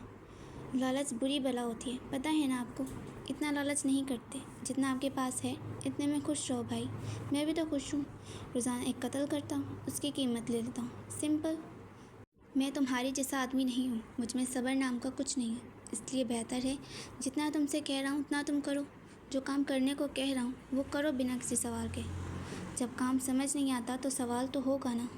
लालच बुरी बला होती है, पता है ना आपको। इतना लालच नहीं करते जितना आपके पास है। इतने में खुश रहो भाई। मैं भी तो खुश हूँ। रोज़ाना एक कत्ल करता हूँ, उसकी कीमत ले लेता हूँ, सिंपल। मैं तुम्हारी जैसा आदमी नहीं हूँ। मुझ में सब्र नाम का कुछ नहीं है। इसलिए बेहतर है जितना तुमसे कह रहा हूँ उतना तुम करो। जो काम करने को कह रहा हूँ वो करो बिना किसी सवाल के। जब काम समझ नहीं आता तो सवाल तो होगा ना।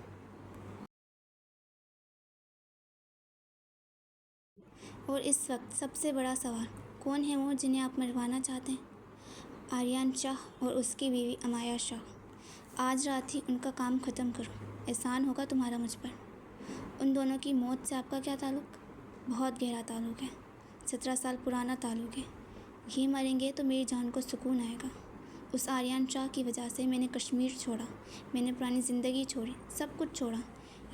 और इस वक्त सबसे बड़ा सवाल, कौन है वो जिन्हें आप मरवाना चाहते हैं? आर्यन शाह और उसकी बीवी अमाया शाह। आज रात ही उनका काम ख़त्म करो। एहसान होगा तुम्हारा मुझ पर। उन दोनों की मौत से आपका क्या ताल्लुक़? बहुत गहरा ताल्लुक़ है। 17 साल पुराना ताल्लुक़ है। ये मरेंगे तो मेरी जान को सुकून आएगा। उस आर्यन शाह की वजह से मैंने कश्मीर छोड़ा, मैंने पुरानी ज़िंदगी छोड़ी, सब कुछ छोड़ा।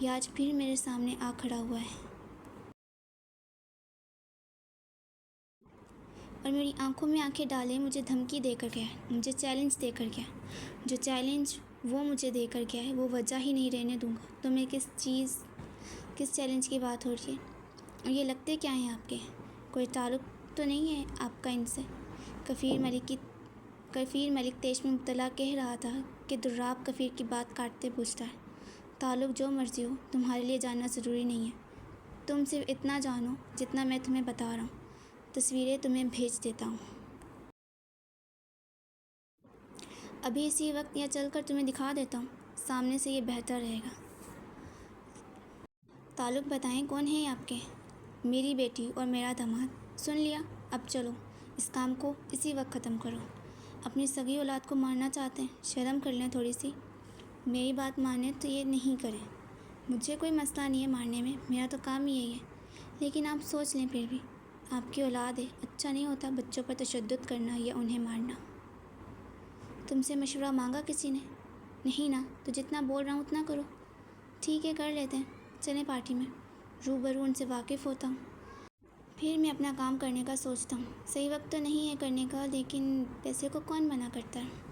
ये आज फिर मेरे सामने आ खड़ा हुआ है और मेरी आंखों में आंखें डाले मुझे धमकी देकर गया, मुझे चैलेंज देकर गया। जो चैलेंज वो मुझे देकर गया है, वो वजह ही नहीं रहने दूँगा। तो मैं किस चैलेंज की बात हो रही है? और ये लगते क्या हैं आपके? कोई ताल्लुक़ तो नहीं है आपका इनसे? कफ़ीर मलिक तेश में मुब्तला कह रहा था कि दुर्राब कफ़ीर की बात काटते पूछता है, ताल्लुक़ जो मर्ज़ी हो, तुम्हारे लिए जानना ज़रूरी नहीं है। तुम सिर्फ इतना जानो जितना मैं तुम्हें बता रहा हूँ। तस्वीरें तुम्हें भेज देता हूँ अभी इसी वक्त, या चलकर तुम्हें दिखा देता हूँ सामने से, ये बेहतर रहेगा। ताल्लुक़ बताएं, कौन है आपके? मेरी बेटी और मेरा दामाद। सुन लिया, अब चलो इस काम को इसी वक्त ख़त्म करो। अपनी सगी औलाद को मारना चाहते हैं? शर्म कर लें थोड़ी सी। मेरी बात माने तो ये नहीं करें। मुझे कोई मसला नहीं है मारने में, मेरा तो काम ही यही है। लेकिन आप सोच लें, फिर भी आपकी औलाद है, अच्छा नहीं होता बच्चों पर तशद्दुद करना या उन्हें मारना। तुमसे मशवरा मांगा किसी ने? नहीं ना, तो जितना बोल रहा हूँ उतना करो। ठीक है, कर लेते हैं, चलें पार्टी में, रूबरू उनसे वाकिफ़ होता हूँ। फिर मैं अपना काम करने का सोचता हूँ। सही वक्त तो नहीं है करने का, लेकिन पैसे को कौन मना करता है।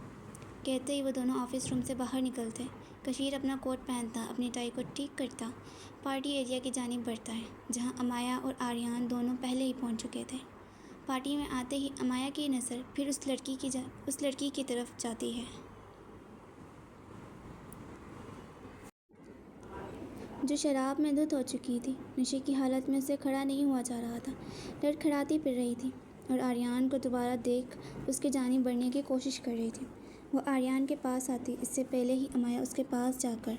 कहते ही वो दोनों ऑफिस रूम से बाहर निकलते। कशीर अपना कोट पहनता, अपनी टाई को ठीक करता, पार्टी एरिया की जानिब बढ़ता है, जहाँ अमाया और आर्यान दोनों पहले ही पहुँच चुके थे। पार्टी में आते ही अमाया की नज़र फिर उस लड़की की तरफ जाती है जो शराब में धुत हो चुकी थी। नशे की हालत में उसे खड़ा नहीं हुआ जा रहा था, लड़खड़ाती फिर रही थी और आर्यान को दोबारा देख उसके जानिब बढ़ने की कोशिश कर रही थी। वो आर्यान के पास आती, इससे पहले ही अमाया उसके पास जाकर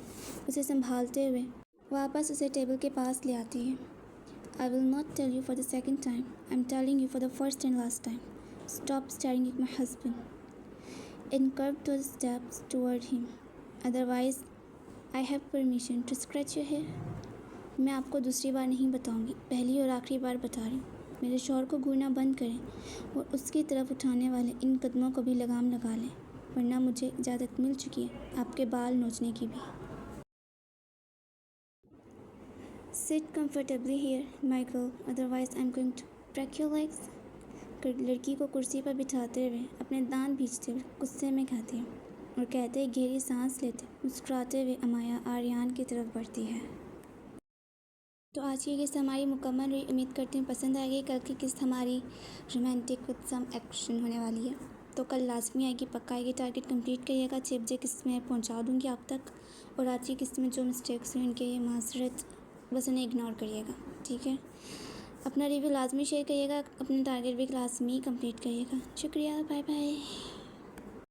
उसे संभालते हुए वापस उसे टेबल के पास ले आती है। I will not tell you for the second time. I'm telling you for the first and last time. Stop staring at my husband. And curved those steps toward him. Otherwise, I have permission to scratch your hair. मैं आपको दूसरी बार नहीं बताऊंगी, पहली और आखिरी बार बता रही हूँ। मेरे शौहर को घूरना बंद करें और उसकी तरफ उठाने वाले इन कदमों को भी लगाम लगा लें, वरना मुझे इजाज़त मिल चुकी है आपके बाल नोचने की भी। Sit comfortably here, my girl. Otherwise, I'm going to break your legs. लड़की को कुर्सी पर बिठाते हुए अपने दांत भींचते हुए गुस्से में कहती है और कहते ही गहरी सांस लेते मुस्कुराते हुए अमाया आर्यान की तरफ बढ़ती है। तो आज की किस्त हमारी मुकम्मल हुई। उम्मीद करती हूँ पसंद आएगी। कल की किस्त हमारी रोमांटिक विद सम एक्शन होने वाली है, तो कल लाजमी आएगी, पक्का आएगी। टारगेट कंप्लीट करिएगा, 6 बजे किस्त में पहुँचा दूँगी आप तक। और आज की किस्त में जो मिस्टेक्स हुई उनके माजरत, बस उन्हें इग्नोर करिएगा, ठीक है। अपना रिव्यू लाजमी शेयर करिएगा, अपना टारगेट भी लाजमी कंप्लीट करिएगा। शुक्रिया, बाय बाय।